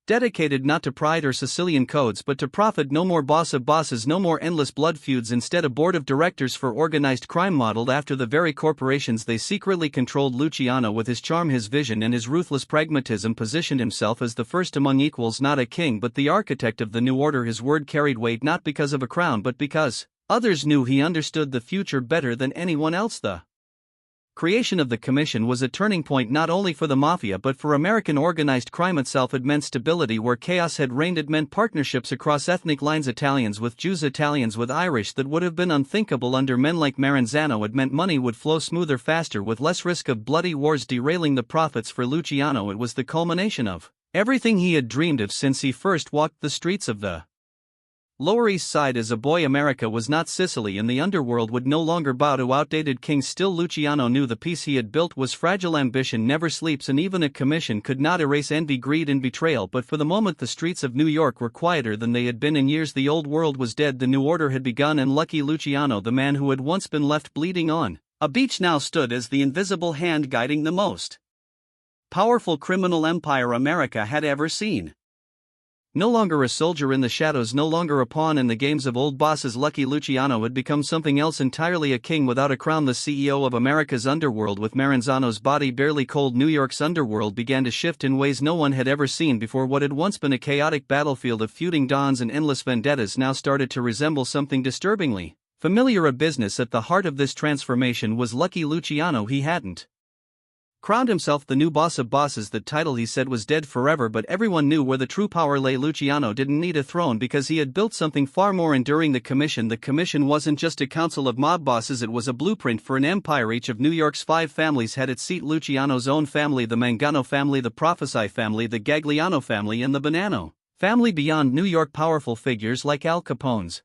Dedicated not to pride or Sicilian codes but to profit. No more boss of bosses, no more endless blood feuds, instead a board of directors for organized crime modeled after the very corporations they secretly controlled. Luciano, with his charm, his vision and his ruthless pragmatism, positioned himself as the first among equals, not a king but the architect of the new order. His word carried weight not because of a crown but because others knew he understood the future better than anyone else. The creation of the commission was a turning point not only for the Mafia but for American organized crime itself. It meant stability where chaos had reigned. It meant partnerships across ethnic lines, Italians with Jews, Italians with Irish, that would have been unthinkable under men like Maranzano. It meant money would flow smoother, faster, with less risk of bloody wars derailing the profits. For Luciano, it was the culmination of everything he had dreamed of since he first walked the streets of the Lower East Side as a boy. America was not Sicily, and the underworld would no longer bow to outdated kings. Still, Luciano knew the peace he had built was fragile. Ambition never sleeps, and even a commission could not erase envy, greed, and betrayal. But for the moment, the streets of New York were quieter than they had been in years. The old world was dead, the new order had begun, and Lucky Luciano, the man who had once been left bleeding on a beach, now stood as the invisible hand guiding the most powerful criminal empire America had ever seen. No longer a soldier in the shadows, no longer a pawn in the games of old bosses, Lucky Luciano had become something else entirely, a king without a crown, the CEO of America's underworld. With Maranzano's body barely cold, New York's underworld began to shift in ways no one had ever seen before. What had once been a chaotic battlefield of feuding dons and endless vendettas now started to resemble something disturbingly familiar. A business at the heart of this transformation was Lucky Luciano. He hadn't crowned himself the new boss of bosses. The title, he said, was dead forever, but everyone knew where the true power lay. Luciano didn't need a throne because he had built something far more enduring. The commission. The commission wasn't just a council of mob bosses, it was a blueprint for an empire. Each of New York's 5 families had its seat: Luciano's own family, the Mangano family, the Prophesy family, the Gagliano family, and the Bonanno family. Beyond New York, powerful figures like Al Capone's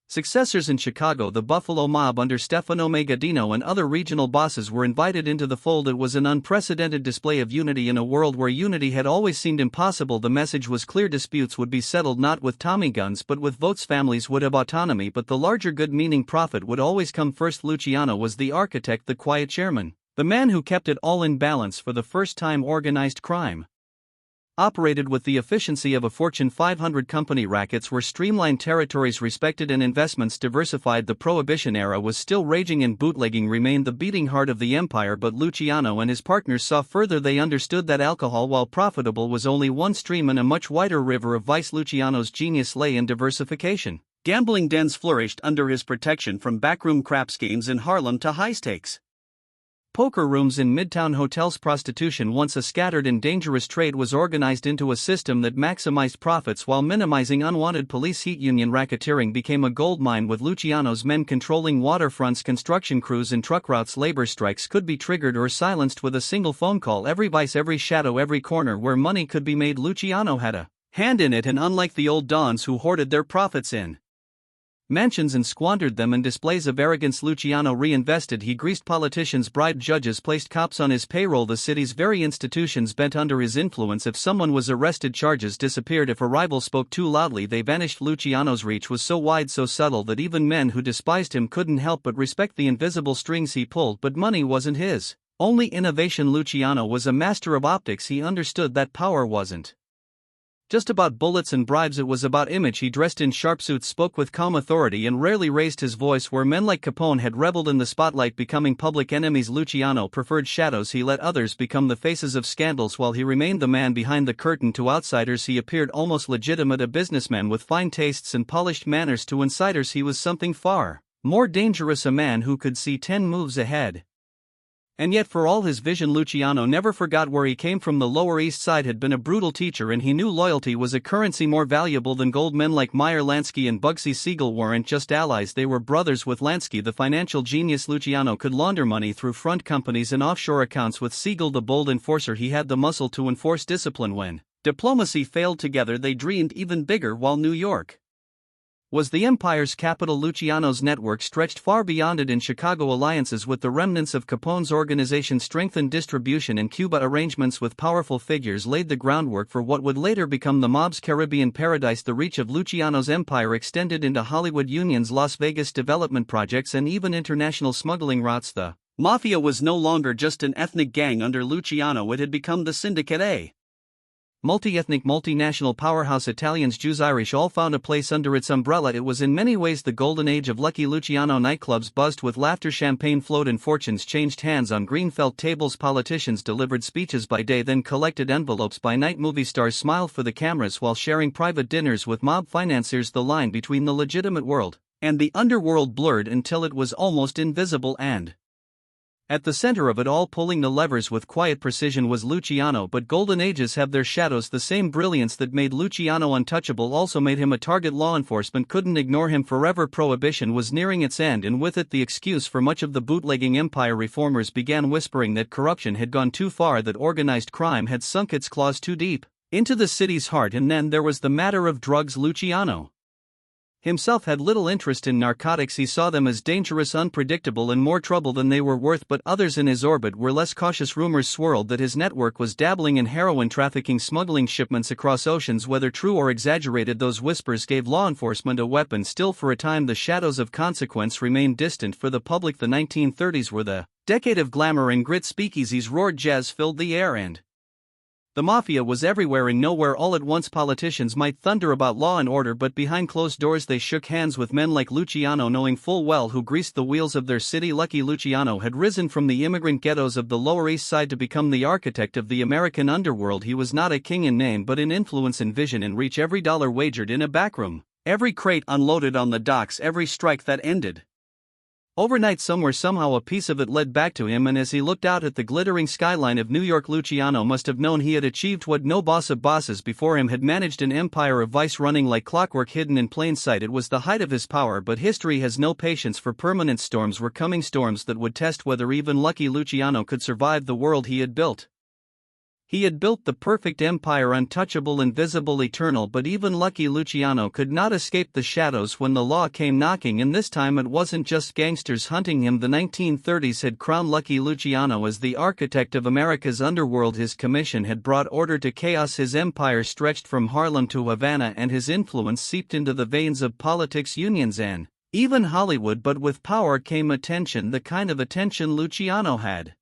successors in Chicago, the Buffalo Mob under Stefano Magaddino, and other regional bosses were invited into the fold. It was an unprecedented display of unity in a world where unity had always seemed impossible. The message was clear: disputes would be settled not with Tommy guns but with votes. Families would have autonomy, but the larger good, meaning profit, would always come first. Luciano was the architect, the quiet chairman, the man who kept it all in balance. For the first time, organized crime operated with the efficiency of a Fortune 500 company. Rackets were streamlined, territories respected, and investments diversified. The Prohibition era was still raging and bootlegging remained the beating heart of the empire, but Luciano and his partners saw further. They understood that alcohol, while profitable, was only one stream in a much wider river of vice. Luciano's genius lay in diversification. Gambling dens flourished under his protection, from backroom craps games in Harlem to high-stakes poker rooms in midtown hotels. Prostitution, once a scattered and dangerous trade, was organized into a system that maximized profits while minimizing unwanted police heat. Union racketeering became a goldmine, with Luciano's men controlling waterfronts, construction crews, and truck routes. Labor strikes could be triggered or silenced with a single phone call. Every vice, every shadow, every corner where money could be made, Luciano had a hand in it, and unlike the old dons who hoarded their profits in mansions and squandered them in displays of arrogance, Luciano reinvested. He greased politicians, bribed judges, placed cops on his payroll. The city's very institutions bent under his influence. If someone was arrested, charges disappeared. If a rival spoke too loudly, they vanished. Luciano's reach was so wide, so subtle, that even men who despised him couldn't help but respect the invisible strings he pulled. But money wasn't his only innovation. Luciano was a master of optics. He understood that power wasn't just about bullets and bribes, it was about image. He dressed in sharp suits, spoke with calm authority, and rarely raised his voice. Where men like Capone had reveled in the spotlight, becoming public enemies, Luciano preferred shadows. He let others become the faces of scandals while he remained the man behind the curtain. To outsiders he appeared almost legitimate, a businessman with fine tastes and polished manners. To insiders he was something far more dangerous, a man who could see 10 moves ahead. And yet, for all his vision, Luciano never forgot where he came from. The Lower East Side had been a brutal teacher, and he knew loyalty was a currency more valuable than gold. Men like Meyer Lansky and Bugsy Siegel weren't just allies, they were brothers. With Lansky, the financial genius, Luciano could launder money through front companies and offshore accounts. With Siegel, the bold enforcer, he had the muscle to enforce discipline. When diplomacy failed, together they dreamed even bigger. While New York Was the empire's capital. Luciano's network stretched far beyond it. In Chicago, alliances with the remnants of Capone's organization strengthened distribution, and Cuba arrangements with powerful figures laid the groundwork for what would later become the mob's Caribbean paradise. The reach of Luciano's empire extended into Hollywood unions, Las Vegas development projects, and even international smuggling routes. The Mafia was no longer just an ethnic gang under Luciano, it had become the Syndicate, a multi-ethnic, multinational powerhouse. Italians, Jews, Irish all found a place under its umbrella. It was in many ways the golden age of Lucky Luciano. Nightclubs buzzed with laughter, champagne flowed, and fortunes changed hands on green felt tables. Politicians delivered speeches by day, then collected envelopes by night. Movie stars smiled for the cameras while sharing private dinners with mob financiers. The line between the legitimate world and the underworld blurred until it was almost invisible, and at the center of it all, pulling the levers with quiet precision, was Luciano. But golden ages have their shadows. The same brilliance that made Luciano untouchable also made him a target. Law enforcement couldn't ignore him forever. Prohibition was nearing its end, and with it the excuse for much of the bootlegging empire. Reformers began whispering that corruption had gone too far, that organized crime had sunk its claws too deep into the city's heart. And then there was the matter of drugs. Luciano himself had little interest in narcotics. He saw them as dangerous, unpredictable, and more trouble than they were worth. But others in his orbit were less cautious. Rumors swirled that his network was dabbling in heroin trafficking, smuggling shipments across oceans. Whether true or exaggerated, those whispers gave law enforcement a weapon. Still, for a time, the shadows of consequence remained distant for the public. The 1930s were the decade of glamour and grit. Speakeasies roared, jazz filled the air, and the Mafia was everywhere and nowhere all at once. Politicians might thunder about law and order, but behind closed doors they shook hands with men like Luciano, knowing full well who greased the wheels of their city. Lucky Luciano had risen from the immigrant ghettos of the Lower East Side to become the architect of the American underworld. He was not a king in name, but in influence and vision and reach. Every dollar wagered in a backroom, every crate unloaded on the docks, every strike that ended overnight somewhere, somehow a piece of it led back to him. And as he looked out at the glittering skyline of New York, Luciano must have known he had achieved what no boss of bosses before him had managed: an empire of vice running like clockwork, hidden in plain sight. It was the height of his power, but history has no patience for permanent storms. Were coming, storms that would test whether even Lucky Luciano could survive the world he had built. He had built the perfect empire, untouchable, invisible, eternal, but even Lucky Luciano could not escape the shadows when the law came knocking. And this time it wasn't just gangsters hunting him. The 1930s had crowned Lucky Luciano as the architect of America's underworld. His commission had brought order to chaos. His empire stretched from Harlem to Havana, and his influence seeped into the veins of politics, unions, and even Hollywood. But with power came attention, the kind of attention Luciano had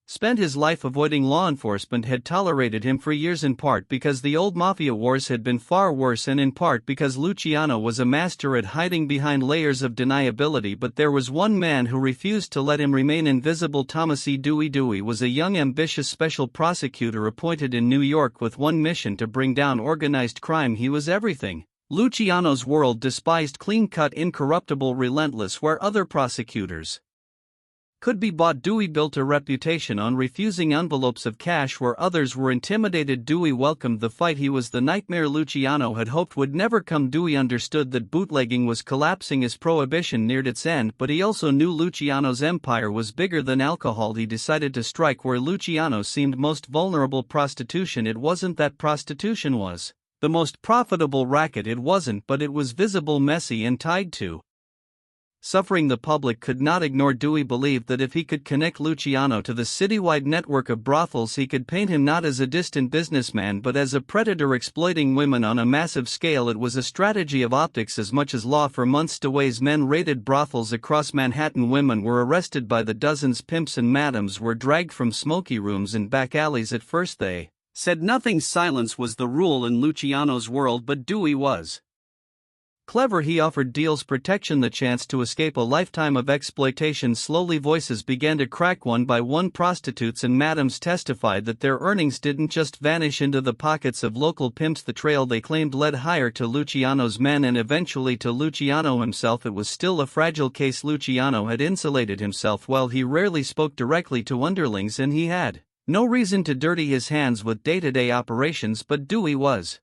spent his life avoiding. Law enforcement had tolerated him for years, in part because the old Mafia wars had been far worse, and in part because Luciano was a master at hiding behind layers of deniability. But there was one man who refused to let him remain invisible. Thomas E. Dewey. Dewey was a young, ambitious special prosecutor appointed in New York with one mission: to bring down organized crime. He was everything Luciano's world despised: clean-cut, incorruptible, relentless. Where other prosecutors could be bought, Dewey built a reputation on refusing envelopes of cash. Where others were intimidated, Dewey welcomed the fight. He was the nightmare Luciano had hoped would never come. Dewey understood that bootlegging was collapsing as prohibition neared its end, but he also knew Luciano's empire was bigger than alcohol. He decided to strike where Luciano seemed most vulnerable: prostitution. It wasn't that prostitution was the most profitable racket, it wasn't, but it was visible, messy, and tied to suffering. The public could not ignore. Dewey believed that if he could connect Luciano to the citywide network of brothels, he could paint him not as a distant businessman but as a predator exploiting women on a massive scale. It was a strategy of optics as much as law. For months, Dewey's men raided brothels across Manhattan. Women were arrested by the dozens. Pimps and madams were dragged from smoky rooms and back alleys. At first they said nothing. Silence was the rule in Luciano's world, but Dewey was clever. He offered deals, protection, the chance to escape a lifetime of exploitation. Slowly voices began to crack. One by one, prostitutes and madams testified that their earnings didn't just vanish into the pockets of local pimps. The trail they claimed led higher to Luciano's men and eventually to Luciano himself. It was still a fragile case. Luciano had insulated himself well. He rarely spoke directly to underlings, and he had no reason to dirty his hands with day-to-day operations, but Dewey was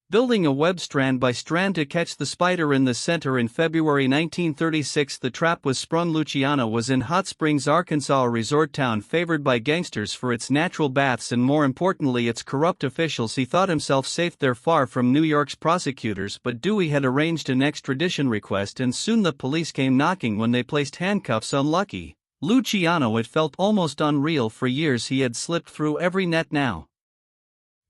building a web strand by strand to catch the spider in the center. In February 1936, the trap was sprung. Luciano was in Hot Springs, Arkansas, a resort town favored by gangsters for its natural baths and, more importantly, its corrupt officials. He thought himself safe there, far from New York's prosecutors, but Dewey had arranged an extradition request, and soon the police came knocking when they placed handcuffs on Lucky Luciano. It felt almost unreal. For years he had slipped through every net. Now,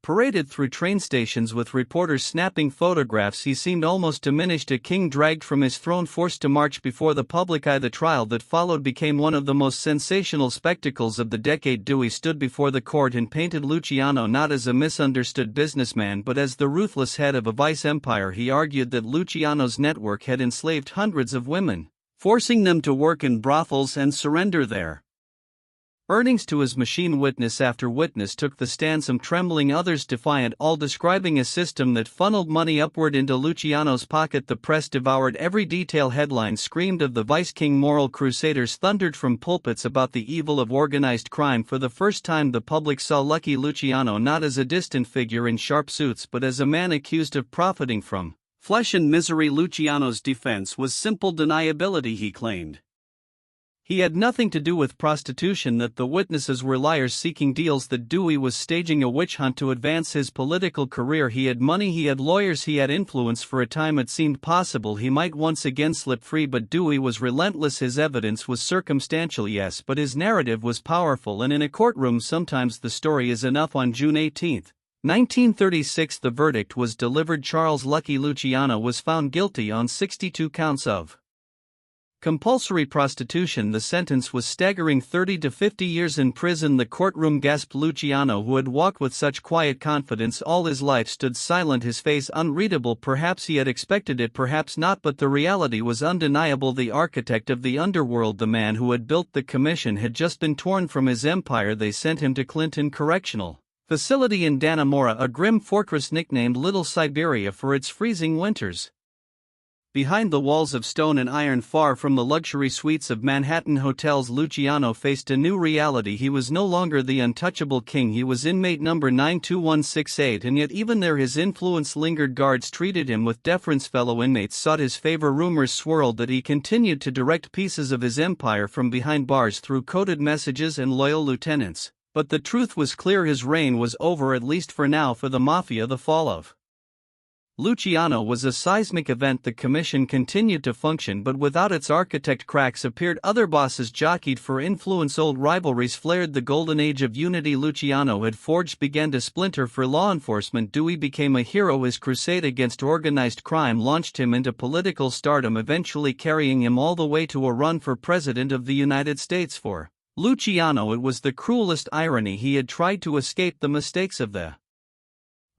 paraded through train stations with reporters snapping photographs, he seemed almost diminished, a king dragged from his throne, forced to march before the public eye. The trial that followed became one of the most sensational spectacles of the decade. Dewey stood before the court and painted Luciano not as a misunderstood businessman but as the ruthless head of a vice empire. He argued that Luciano's network had enslaved hundreds of women, forcing them to work in brothels and surrender their earnings to his machine. Witness after witness took the stand, some trembling, others defiant, all describing a system that funneled money upward into Luciano's pocket. The press devoured every detail. Headlines screamed of the vice king. Moral crusaders thundered from pulpits about the evil of organized crime. For the first time the public saw Lucky Luciano not as a distant figure in sharp suits but as a man accused of profiting from flesh and misery. Luciano's defense was simple deniability. He claimed he had nothing to do with prostitution, that the witnesses were liars seeking deals, that Dewey was staging a witch hunt to advance his political career. He had money, he had lawyers, he had influence. For a time it seemed possible he might once again slip free, but Dewey was relentless. His evidence was circumstantial, yes, but his narrative was powerful, and in a courtroom sometimes the story is enough. On June 18, 1936, the verdict was delivered. Charles Lucky Luciano was found guilty on 62 counts of compulsory prostitution. The sentence was staggering: 30 to 50 years in prison. The courtroom gasped. Luciano, who had walked with such quiet confidence all his life, stood silent, his face unreadable. Perhaps he had expected it, perhaps not, but the reality was undeniable. The architect of the underworld, the man who had built the commission, had just been torn from his empire. They sent him to Clinton Correctional Facility in Dannemora, a grim fortress nicknamed Little Siberia for its freezing winters. Behind the walls of stone and iron, far from the luxury suites of Manhattan hotels, Luciano faced a new reality. He was no longer the untouchable king, he was inmate number 92168, and yet even there his influence lingered. Guards treated him with deference, fellow inmates sought his favor, rumors swirled that he continued to direct pieces of his empire from behind bars through coded messages and loyal lieutenants. But the truth was clear: his reign was over, at least for now, for the Mafia. The fall of Luciano was a seismic event. The commission continued to function, but without its architect. Cracks appeared, other bosses jockeyed for influence, old rivalries flared. The golden age of unity Luciano had forged began to splinter. For law enforcement, Dewey became a hero. His crusade against organized crime launched him into political stardom, eventually carrying him all the way to a run for president of the United States. For Luciano it was the cruelest irony. He had tried to escape the mistakes of the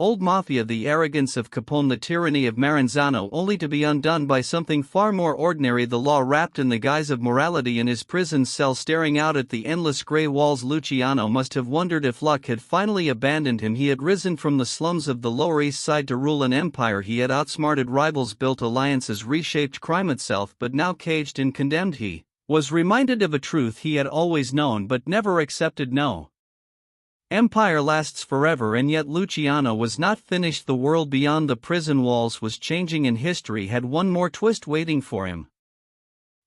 old Mafia, the arrogance of Capone, the tyranny of Maranzano, only to be undone by something far more ordinary: the law wrapped in the guise of morality. In his prison cell, staring out at the endless gray walls, Luciano must have wondered if luck had finally abandoned him. He had risen from the slums of the Lower East Side to rule an empire. He had outsmarted rivals, built alliances, reshaped crime itself, but now, caged and condemned, he was reminded of a truth he had always known but never accepted: no empire lasts forever. And yet Luciano was not finished. The world beyond the prison walls was changing, and history had one more twist waiting for him.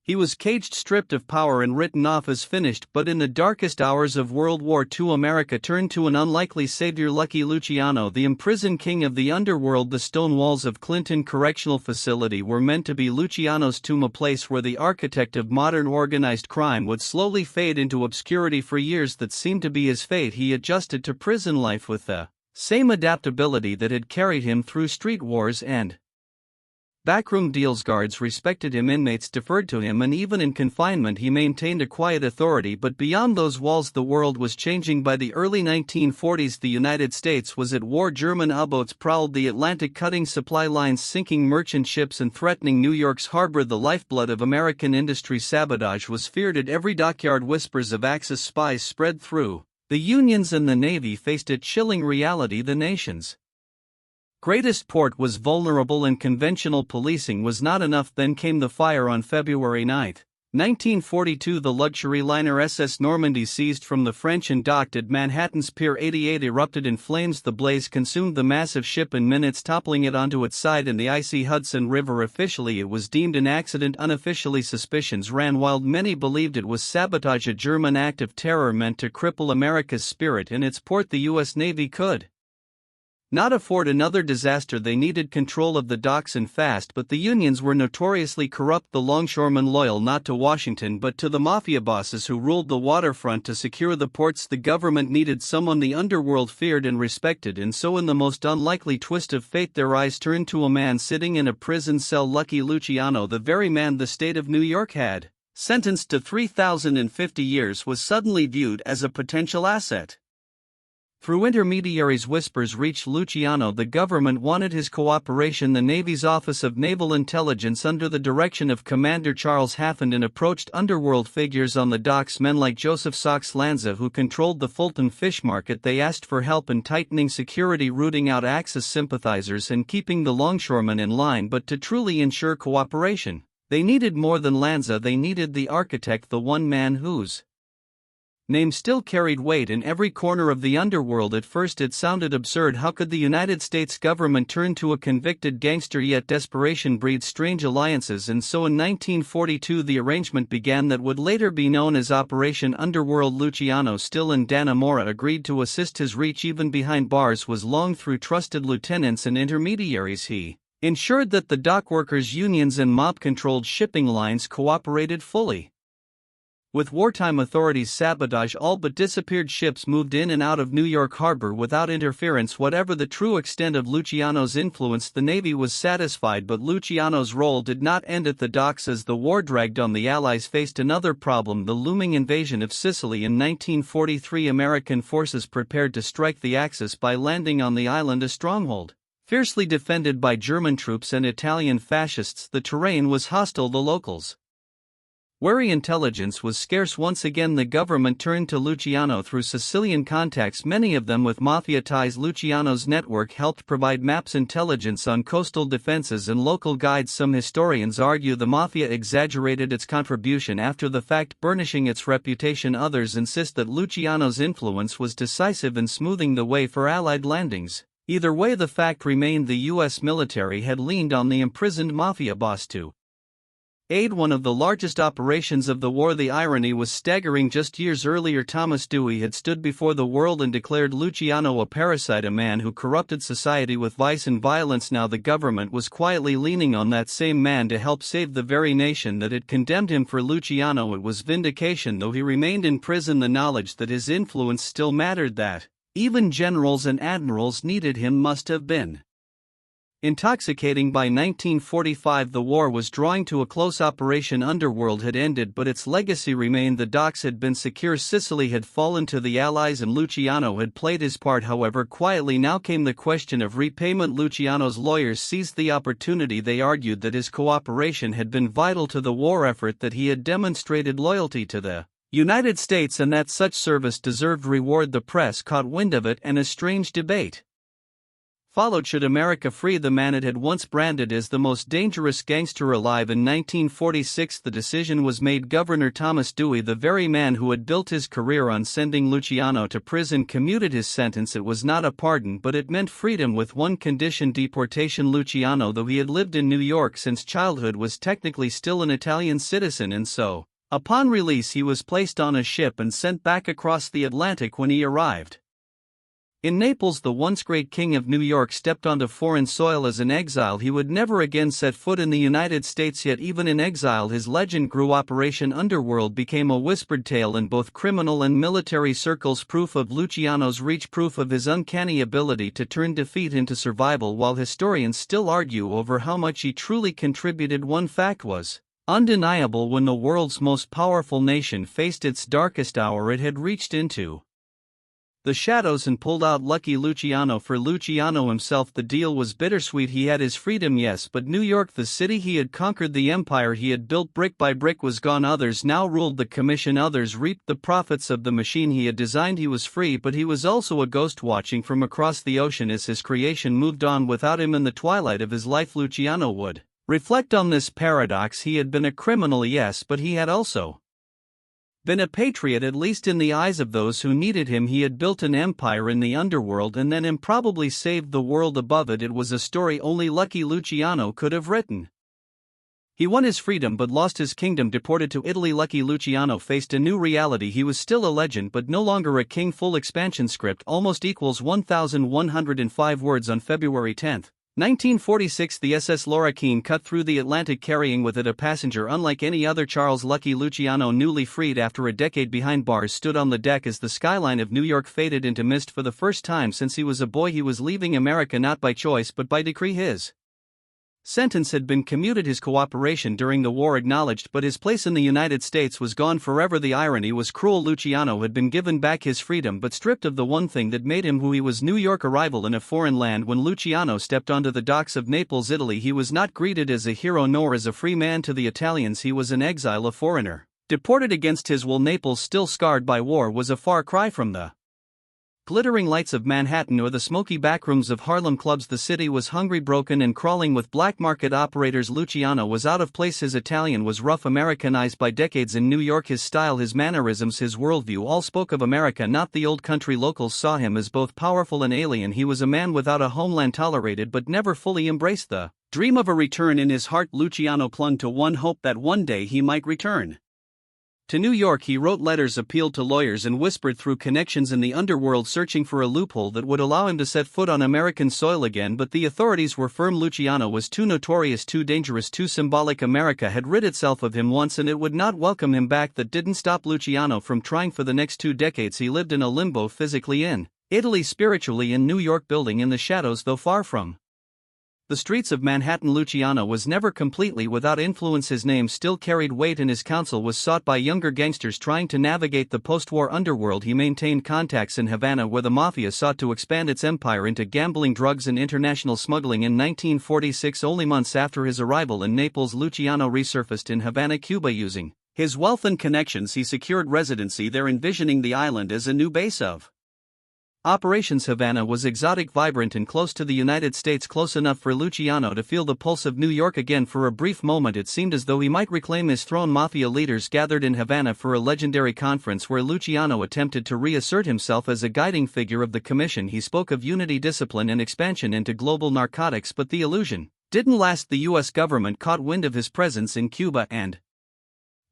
He was caged, stripped of power, and written off as finished. But in the darkest hours of World War II, America turned to an unlikely savior: Lucky Luciano, the imprisoned king of the underworld. The stone walls of Clinton Correctional Facility were meant to be Luciano's tomb, a place where the architect of modern organized crime would slowly fade into obscurity. For years that seemed to be his fate. He adjusted to prison life with the same adaptability that had carried him through street wars and backroom deals. Guards respected him, inmates deferred to him, and even in confinement he maintained a quiet authority. But beyond those walls the world was changing. By the early 1940s the United States was at war. German U-boats prowled the Atlantic, cutting supply lines, sinking merchant ships, and threatening New York's harbor. The lifeblood of American industry, sabotage, was feared at every dockyard. Whispers of Axis spies spread through the unions, and the Navy faced a chilling reality: the nation's greatest port was vulnerable, and conventional policing was not enough. Then came the fire on February 9, 1942 The luxury liner SS Normandy seized from the French and docked at Manhattan's Pier 88 erupted in flames. The blaze consumed the massive ship in minutes, toppling it onto its side in the icy Hudson River. Officially it was deemed an accident. Unofficially suspicions ran wild. Many believed it was sabotage, a German act of terror meant to cripple America's spirit in its port. The U.S. Navy could not afford another disaster. They needed control of the docks and fast, but the unions were notoriously corrupt. The longshoremen loyal not to Washington but to the Mafia bosses who ruled the waterfront to secure the ports. The government needed someone the underworld feared and respected, and so in the most unlikely twist of fate their eyes turned to a man sitting in a prison cell. Lucky Luciano, the very man the state of New York had sentenced to 3,050 years, was suddenly viewed as a potential asset. Through intermediaries, whispers reached Luciano the government wanted his cooperation. The Navy's Office of Naval Intelligence, under the direction of Commander Charles Haffenden, approached underworld figures on the docks, men like Joseph Sox Lanza who controlled the Fulton fish market. They asked for help in tightening security, rooting out Axis sympathizers and keeping the longshoremen in line. But to truly ensure cooperation, they needed more than Lanza. They needed the architect, the one man whose name still carried weight in every corner of the underworld. At first it sounded absurd. How could the United States government turn to a convicted gangster? Yet desperation breeds strange alliances, and so in 1942 the arrangement began that would later be known as Operation Underworld. Luciano, still in Dannemora, agreed to assist. His reach even behind bars was long. Through trusted lieutenants and intermediaries he ensured that the dockworkers' unions and mob-controlled shipping lines cooperated fully with wartime authorities. Sabotage all but disappeared ships moved in and out of New York Harbor without interference. Whatever the true extent of Luciano's influence, the Navy was satisfied, but Luciano's role did not end at the docks. As the war dragged on, the Allies faced another problem: the looming invasion of Sicily. In 1943 American forces prepared to strike the Axis by landing on the island, a stronghold fiercely defended by German troops and Italian fascists. The terrain was hostile. The locals' wary intelligence was scarce. Once again the government turned to Luciano through Sicilian contacts, many of them with Mafia ties. Luciano's network helped provide maps, intelligence on coastal defenses, and local guides. Some historians argue the Mafia exaggerated its contribution after the fact, burnishing its reputation. Others insist that Luciano's influence was decisive in smoothing the way for Allied landings. Either way, the fact remained the U.S. military had leaned on the imprisoned Mafia boss to aid one of the largest operations of the war. The irony was staggering. Just years earlier Thomas Dewey had stood before the world and declared Luciano a parasite, a man who corrupted society with vice and violence. Now the government was quietly leaning on that same man to help save the very nation that had condemned him. For Luciano it was vindication. Though he remained in prison, the knowledge that his influence still mattered, that even generals and admirals needed him, must have been intoxicating. By 1945 the war was drawing to a close. Operation Underworld had ended, but its legacy remained. The docks had been secure, Sicily had fallen to the Allies, and Luciano had played his part, however quietly. Now came the question of repayment. Luciano's lawyers seized the opportunity. They argued that his cooperation had been vital to the war effort, that he had demonstrated loyalty to the United States, and that such service deserved reward. The press caught wind of it, and a strange debate followed. Should America free the man it had once branded as the most dangerous gangster alive? In 1946 the decision was made. Governor Thomas Dewey, the very man who had built his career on sending Luciano to prison, commuted his sentence. It was not a pardon, but it meant freedom with one condition: deportation. Luciano, though he had lived in New York since childhood, was technically still an Italian citizen, and so, upon release, he was placed on a ship and sent back across the Atlantic. When he arrived in Naples, the once great king of New York stepped onto foreign soil as an exile. He would never again set foot in the United States, yet even in exile his legend grew. Operation Underworld became a whispered tale in both criminal and military circles, proof of Luciano's reach, proof of his uncanny ability to turn defeat into survival. While historians still argue over how much he truly contributed, one fact was undeniable: when the world's most powerful nation faced its darkest hour, it had reached into the shadows and pulled out Lucky Luciano. For Luciano himself the deal was bittersweet. He had his freedom, yes, but New York, the city he had conquered, the empire he had built brick by brick, was gone. Others now ruled the commission, others reaped the profits of the machine he had designed. He was free, but he was also a ghost watching from across the ocean as his creation moved on without him. In the twilight of his life Luciano would Reflect on this paradox: he had been a criminal, yes, but he had also been a patriot, at least in the eyes of those who needed him. He had built an empire in the underworld and then improbably saved the world above it. It was a story only Lucky Luciano could have written. He won his freedom but lost his kingdom. Deported to Italy, Lucky Luciano faced a new reality. He was still a legend but no longer a king. Full expansion script almost equals 1,105 words. On February 10, 1946, the SS Laura Keene cut through the Atlantic, carrying with it a passenger unlike any other. Charles Lucky Luciano, newly freed after a decade behind bars, stood on the deck as the skyline of New York faded into mist. For the first time since he was a boy, he was leaving America not by choice but by decree. His sentence had been commuted, his cooperation during the war acknowledged, but his place in the United States was gone forever. The irony was cruel. Luciano had been given back his freedom but stripped of the one thing that made him who he was. New York. Arrival in a foreign land. When Luciano stepped onto the docks of Naples, Italy, he was not greeted as a hero nor as a free man. To the Italians he was an exile, a foreigner, deported against his will. Naples, still scarred by war, was a far cry from the glittering lights of Manhattan or the smoky backrooms of Harlem clubs. The city was hungry, broken, and crawling with black market operators. Luciano was out of place. His Italian was rough, Americanized by decades in New York. His style, his mannerisms, his worldview all spoke of America, not the old country. Locals saw him as both powerful and alien. He was a man without a homeland, tolerated but never fully embraced the dream of a return in his heart. Luciano clung to one hope, that one day he might return to New York. He wrote letters, appealed to lawyers, and whispered through connections in the underworld, searching for a loophole that would allow him to set foot on American soil again. But the authorities were firm. Luciano was too notorious, too dangerous, too symbolic. America had rid itself of him once and it would not welcome him back. That didn't stop Luciano from trying. For the next 2 decades he lived in a limbo, physically in Italy, spiritually in New York, building in the shadows. Though far from the streets of Manhattan, Luciano was never completely without influence. His name still carried weight and his counsel was sought by younger gangsters trying to navigate the post-war underworld. He maintained contacts in Havana, where the Mafia sought to expand its empire into gambling, drugs, and international smuggling. In 1946, only months after his arrival in Naples, Luciano resurfaced in Havana, Cuba. Using his wealth and connections, he secured residency there, envisioning the island as a new base of operations. Havana was exotic, vibrant, and close to the United States, close enough for Luciano to feel the pulse of New York again. For a brief moment it seemed as though he might reclaim his throne. Mafia leaders gathered in Havana for a legendary conference where Luciano attempted to reassert himself as a guiding figure of the commission. He spoke of unity, discipline, and expansion into global narcotics, but the illusion didn't last. The US government caught wind of his presence in Cuba and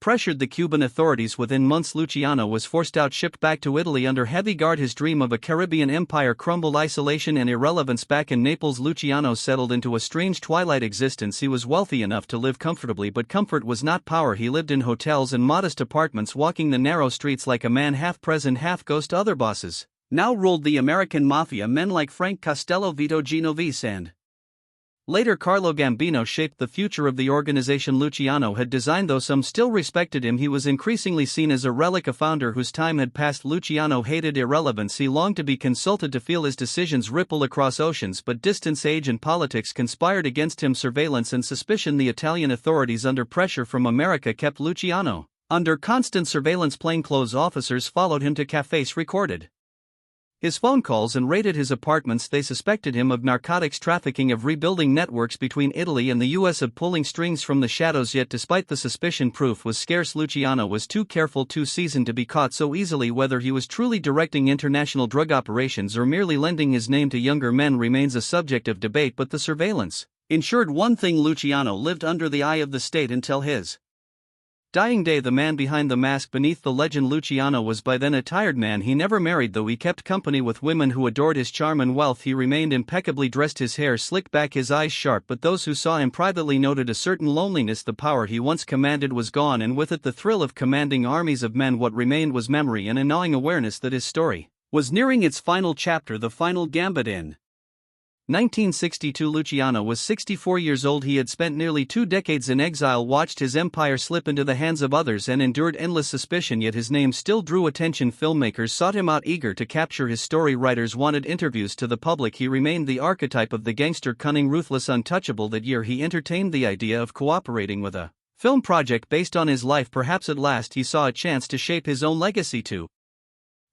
pressured the Cuban authorities. Within months, Luciano was forced out, shipped back to Italy under heavy guard. His dream of a Caribbean empire crumbled. Isolation and irrelevance. Back in Naples, Luciano settled into a strange twilight existence. He was wealthy enough to live comfortably, but comfort was not power. He lived in hotels and modest apartments, walking the narrow streets like a man half present, half ghost. Other bosses now ruled the American Mafia. Men like Frank Costello, Vito Genovese, and later Carlo Gambino shaped the future of the organization Luciano had designed. Though some still respected him, he was increasingly seen as a relic, a founder whose time had passed. Luciano hated irrelevance. He longed to be consulted, to feel his decisions ripple across oceans, but distance, age, and politics conspired against him. Surveillance and suspicion. The Italian authorities, under pressure from America, kept Luciano under constant surveillance. Plainclothes officers followed him to cafes, recorded his phone calls, and raided his apartments. They suspected him of narcotics trafficking, of rebuilding networks between Italy and the US, of pulling strings from the shadows. Yet despite the suspicion, proof was scarce. Luciano was too careful, too seasoned to be caught so easily. Whether he was truly directing international drug operations or merely lending his name to younger men remains a subject of debate, but the surveillance ensured one thing: Luciano lived under the eye of the state until his dying day. The man behind the mask, beneath the legend. Luciano was by then a tired man. He never married, though he kept company with women who adored his charm and wealth. He remained impeccably dressed, his hair slicked back, his eyes sharp, but those who saw him privately noted a certain loneliness. The power he once commanded was gone, and with it the thrill of commanding armies of men. What remained was memory and a gnawing awareness that his story was nearing its final chapter, the final gambit. In 1962, Luciano was 64 years old. He had spent nearly 2 decades in exile, watched his empire slip into the hands of others, and endured endless suspicion, yet his name still drew attention. Filmmakers sought him out, eager to capture his story. Writers wanted interviews to the public. He remained the archetype of the gangster, cunning, ruthless, untouchable. That year he entertained the idea of cooperating with a film project based on his life. Perhaps at last he saw a chance to shape his own legacy. To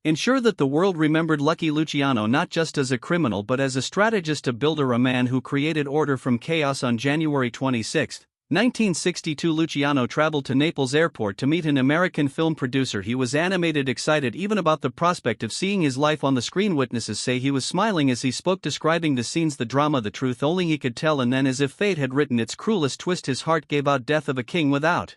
ensure that the world remembered Lucky Luciano not just as a criminal but as a strategist, a builder, a man who created order from chaos. On January 26, 1962, Luciano traveled to Naples airport to meet an American film producer. He was animated, excited even about the prospect of seeing his life on the screen. Witnesses say he was smiling as he spoke, describing the scenes, the drama, the truth only he could tell. And then, as if fate had written its cruelest twist, his heart gave out. Death of a king without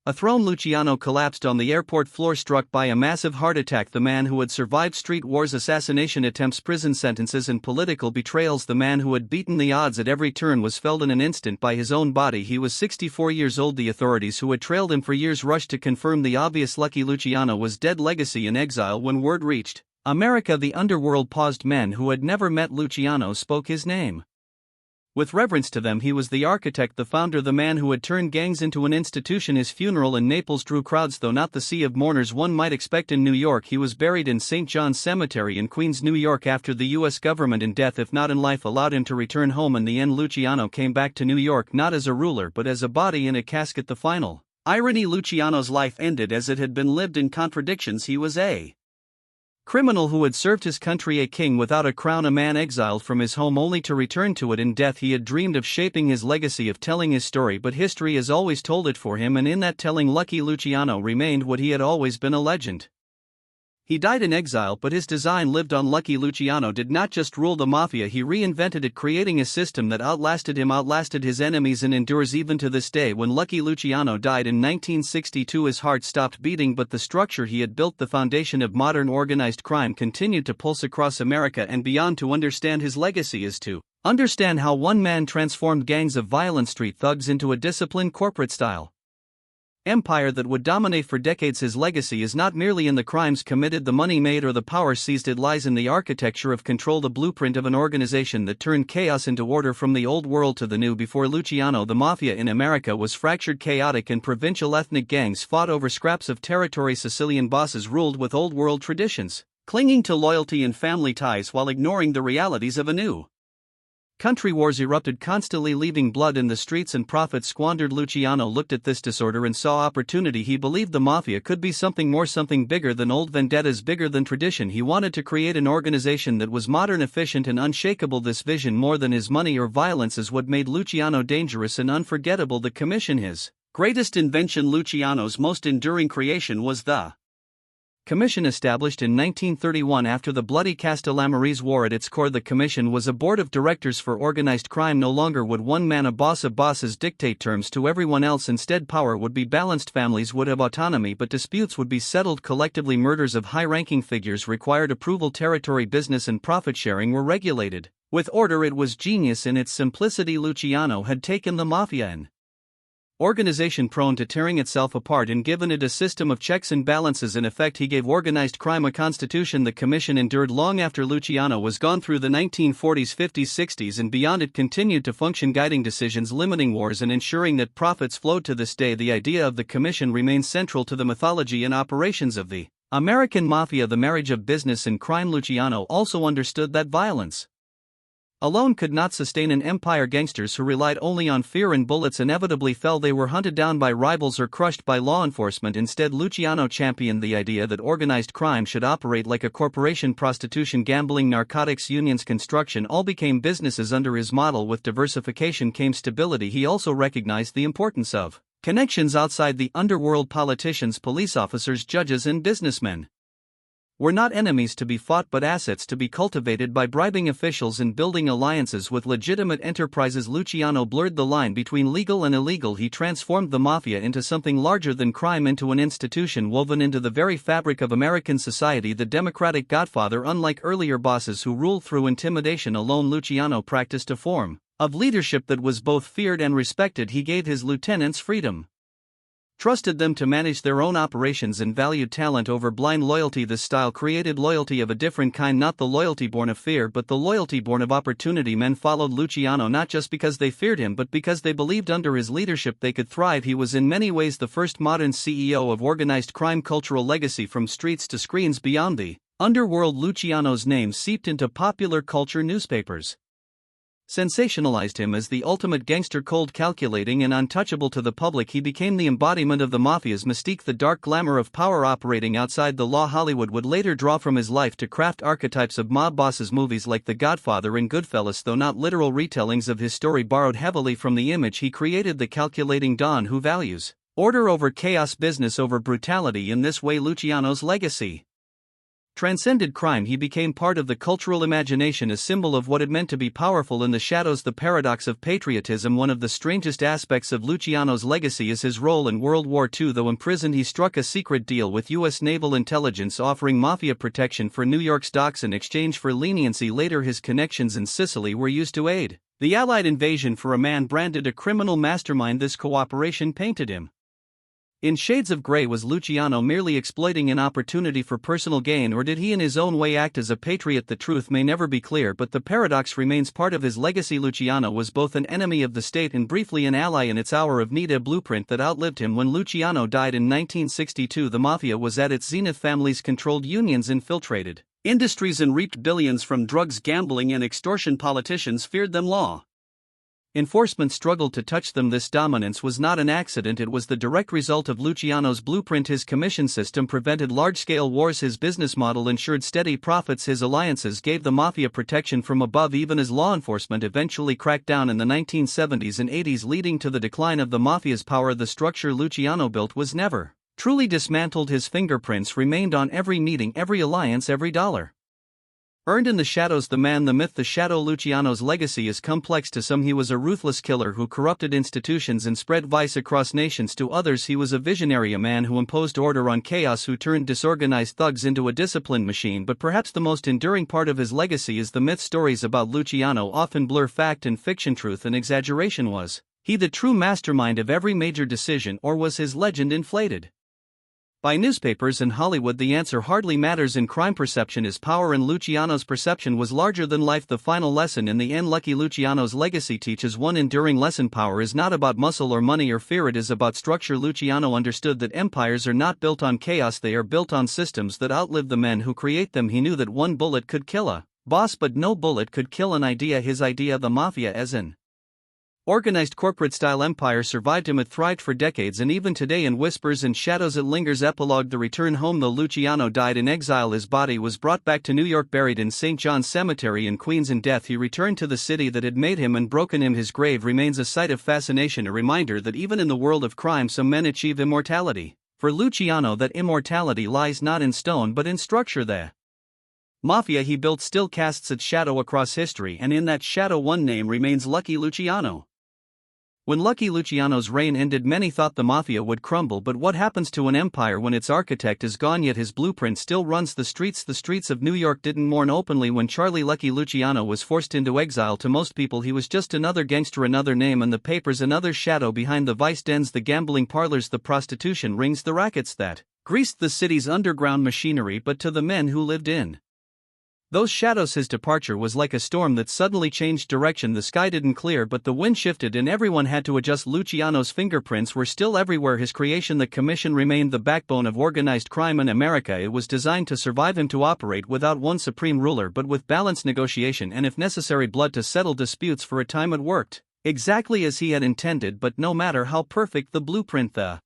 a throne. Luciano collapsed on the airport floor, struck by a massive heart attack. The man who had survived street wars, assassination attempts, prison sentences, and political betrayals. The man who had beaten the odds at every turn was felled in an instant by his own body. He was 64 years old. The authorities who had trailed him for years rushed to confirm the obvious: Lucky Luciano was dead. Legacy in exile. When word reached America, the underworld paused. Men who had never met Luciano spoke his name with reverence. To them, he was the architect, the founder, the man who had turned gangs into an institution. His funeral in Naples drew crowds, though not the sea of mourners one might expect in New York. He was buried in St. John's Cemetery in Queens, New York, after the U.S. government, in death if not in life, allowed him to return home. In the end, Luciano came back to New York not as a ruler but as a body in a casket. The final irony: Luciano's life ended as it had been lived, in contradictions. He was a criminal who had served his country, a king without a crown, a man exiled from his home only to return to it in death. He had dreamed of shaping his legacy, of telling his story, but history has always told it for him, and in that telling, Lucky Luciano remained what he had always been: a legend. He died in exile, but his design lived on. Lucky Luciano did not just rule the Mafia, he reinvented it, creating a system that outlasted him, outlasted his enemies, and endures even to this day. When Lucky Luciano died in 1962, his heart stopped beating, but the structure he had built, the foundation of modern organized crime, continued to pulse across America and beyond. To understand his legacy is to understand how one man transformed gangs of violent street thugs into a disciplined corporate style empire that would dominate for decades. His legacy is not merely in the crimes committed, the money made, or the power seized. It lies in the architecture of control, the blueprint of an organization that turned chaos into order, from the old world to the new. Before Luciano, the Mafia in America was fractured, chaotic, and provincial. Ethnic gangs fought over scraps of territory. Sicilian bosses ruled with old world traditions, clinging to loyalty and family ties while ignoring the realities of a new country. Wars erupted constantly, leaving blood in the streets and profits squandered. Luciano looked at this disorder and saw opportunity. He believed the Mafia could be something more, something bigger than old vendettas, bigger than tradition. He wanted to create an organization that was modern, efficient, and unshakable. This vision, more than his money or violence, is what made Luciano dangerous and unforgettable. The Commission, his greatest invention. Luciano's most enduring creation was the Commission, established in 1931 after the bloody Castellamarese War. At its core, the Commission was a board of directors for organized crime. No longer would one man, a boss of bosses, dictate terms to everyone else. Instead, power would be balanced. Families would have autonomy, but disputes would be settled collectively. Murders of high-ranking figures required approval. Territory, business, and profit-sharing were regulated with order. It was genius in its simplicity. Luciano had taken the Mafia, an organization prone to tearing itself apart, and given it a system of checks and balances. In effect, he gave organized crime a constitution. The Commission endured long after Luciano was gone. Through the 1940s, 50s, 60s, and beyond, it continued to function, guiding decisions, limiting wars, and ensuring that profits flowed. To this day, the idea of the Commission remains central to the mythology and operations of the American Mafia, the marriage of business and crime. Luciano also understood that violence alone could not sustain an empire. Gangsters who relied only on fear and bullets inevitably fell. They were hunted down by rivals or crushed by law enforcement. Instead, Luciano championed the idea that organized crime should operate like a corporation. Prostitution, gambling, narcotics, unions, construction all became businesses under his model. With diversification came stability. He also recognized the importance of connections outside the underworld. Politicians, police officers, judges, and businessmen were not enemies to be fought but assets to be cultivated by bribing officials and building alliances with legitimate enterprises. Luciano blurred the line between legal and illegal. He transformed the Mafia into something larger than crime, into an institution woven into the very fabric of American society. The democratic godfather, unlike earlier bosses who ruled through intimidation alone, Luciano practiced a form of leadership that was both feared and respected. He gave his lieutenants freedom, trusted them to manage their own operations, and valued talent over blind loyalty. This style created loyalty of a different kind, not the loyalty born of fear but the loyalty born of opportunity. Men followed Luciano not just because they feared him but because they believed under his leadership they could thrive. He was in many ways the first modern CEO of organized crime. Cultural legacy, from streets to screens beyond the underworld. Luciano's name seeped into popular culture. Newspapers, sensationalized him as the ultimate gangster, cold, calculating and untouchable to the public. He became the embodiment of the Mafia's mystique, the dark glamour of power operating outside the law. Hollywood would later draw from his life to craft archetypes of mob bosses. Movies like The Godfather and Goodfellas, though not literal retellings of his story, borrowed heavily from the image he created, the calculating Don who values order over chaos, business over brutality. In this way, Luciano's legacy transcended crime. He became part of the cultural imagination, a symbol of what it meant to be powerful in the shadows. The paradox of patriotism. One of the strangest aspects of Luciano's legacy is his role in World War II. Though imprisoned, he struck a secret deal with U.S. naval intelligence, offering Mafia protection for New York's docks in exchange for leniency. Later, his connections in Sicily were used to aid the Allied invasion. For a man branded a criminal mastermind, this cooperation painted him in shades of gray. Was Luciano merely exploiting an opportunity for personal gain, or did he in his own way act as a patriot? The truth may never be clear, but the paradox remains part of his legacy. Luciano was both an enemy of the state and briefly an ally in its hour of need, a blueprint that outlived him. When Luciano died in 1962, the Mafia was at its zenith. Families controlled unions, infiltrated industries, and reaped billions from drugs, gambling, and extortion. Politicians feared them. Law enforcement struggled to touch them. This dominance was not an accident, it was the direct result of Luciano's blueprint. His commission system prevented large-scale wars, his business model ensured steady profits, his alliances gave the Mafia protection from above, even as law enforcement eventually cracked down in the 1970s and 80s, leading to the decline of the Mafia's power. The structure Luciano built was never truly dismantled. His fingerprints remained on every meeting, every alliance, every dollar earned in the shadows. The man, the myth, the shadow. Luciano's legacy is complex. To some, he was a ruthless killer who corrupted institutions and spread vice across nations. To others, he was a visionary, a man who imposed order on chaos, who turned disorganized thugs into a disciplined machine. But perhaps the most enduring part of his legacy is the myth. Stories about Luciano often blur fact and fiction, truth and exaggeration. Was he the true mastermind of every major decision, or was his legend inflated by newspapers and Hollywood? The answer hardly matters. In crime, perception is power, and Luciano's perception was larger than life. The final lesson in the end, Lucky Luciano's legacy teaches one enduring lesson: power is not about muscle or money or fear, it is about structure. Luciano understood that empires are not built on chaos, they are built on systems that outlive the men who create them. He knew that one bullet could kill a boss, but no bullet could kill an idea. His idea, the Mafia as an organized corporate-style empire, survived him. It thrived for decades, and even today in whispers and shadows it lingers. Epilogue: the return home. Though Luciano died in exile, his body was brought back to New York, buried in St. John's Cemetery in Queens. In death, he returned to the city that had made him and broken him. His grave remains a site of fascination, a reminder that even in the world of crime some men achieve immortality. For Luciano, that immortality lies not in stone but in structure. The Mafia he built still casts its shadow across history, and in that shadow one name remains: Lucky Luciano. When Lucky Luciano's reign ended, many thought the Mafia would crumble, but what happens to an empire when its architect is gone yet his blueprint still runs the streets? The streets of New York didn't mourn openly when Charlie Lucky Luciano was forced into exile. To most people he was just another gangster, another name in the papers, another shadow behind the vice dens, the gambling parlors, the prostitution rings, the rackets that greased the city's underground machinery. But to the men who lived in those shadows, his departure was like a storm that suddenly changed direction. The sky didn't clear, but the wind shifted and everyone had to adjust. Luciano's fingerprints were still everywhere. His creation, the commission, remained the backbone of organized crime in America. It was designed to survive him, to operate without one supreme ruler but with balanced negotiation and, if necessary, blood to settle disputes. For a time it worked exactly as he had intended, but no matter how perfect the blueprint, the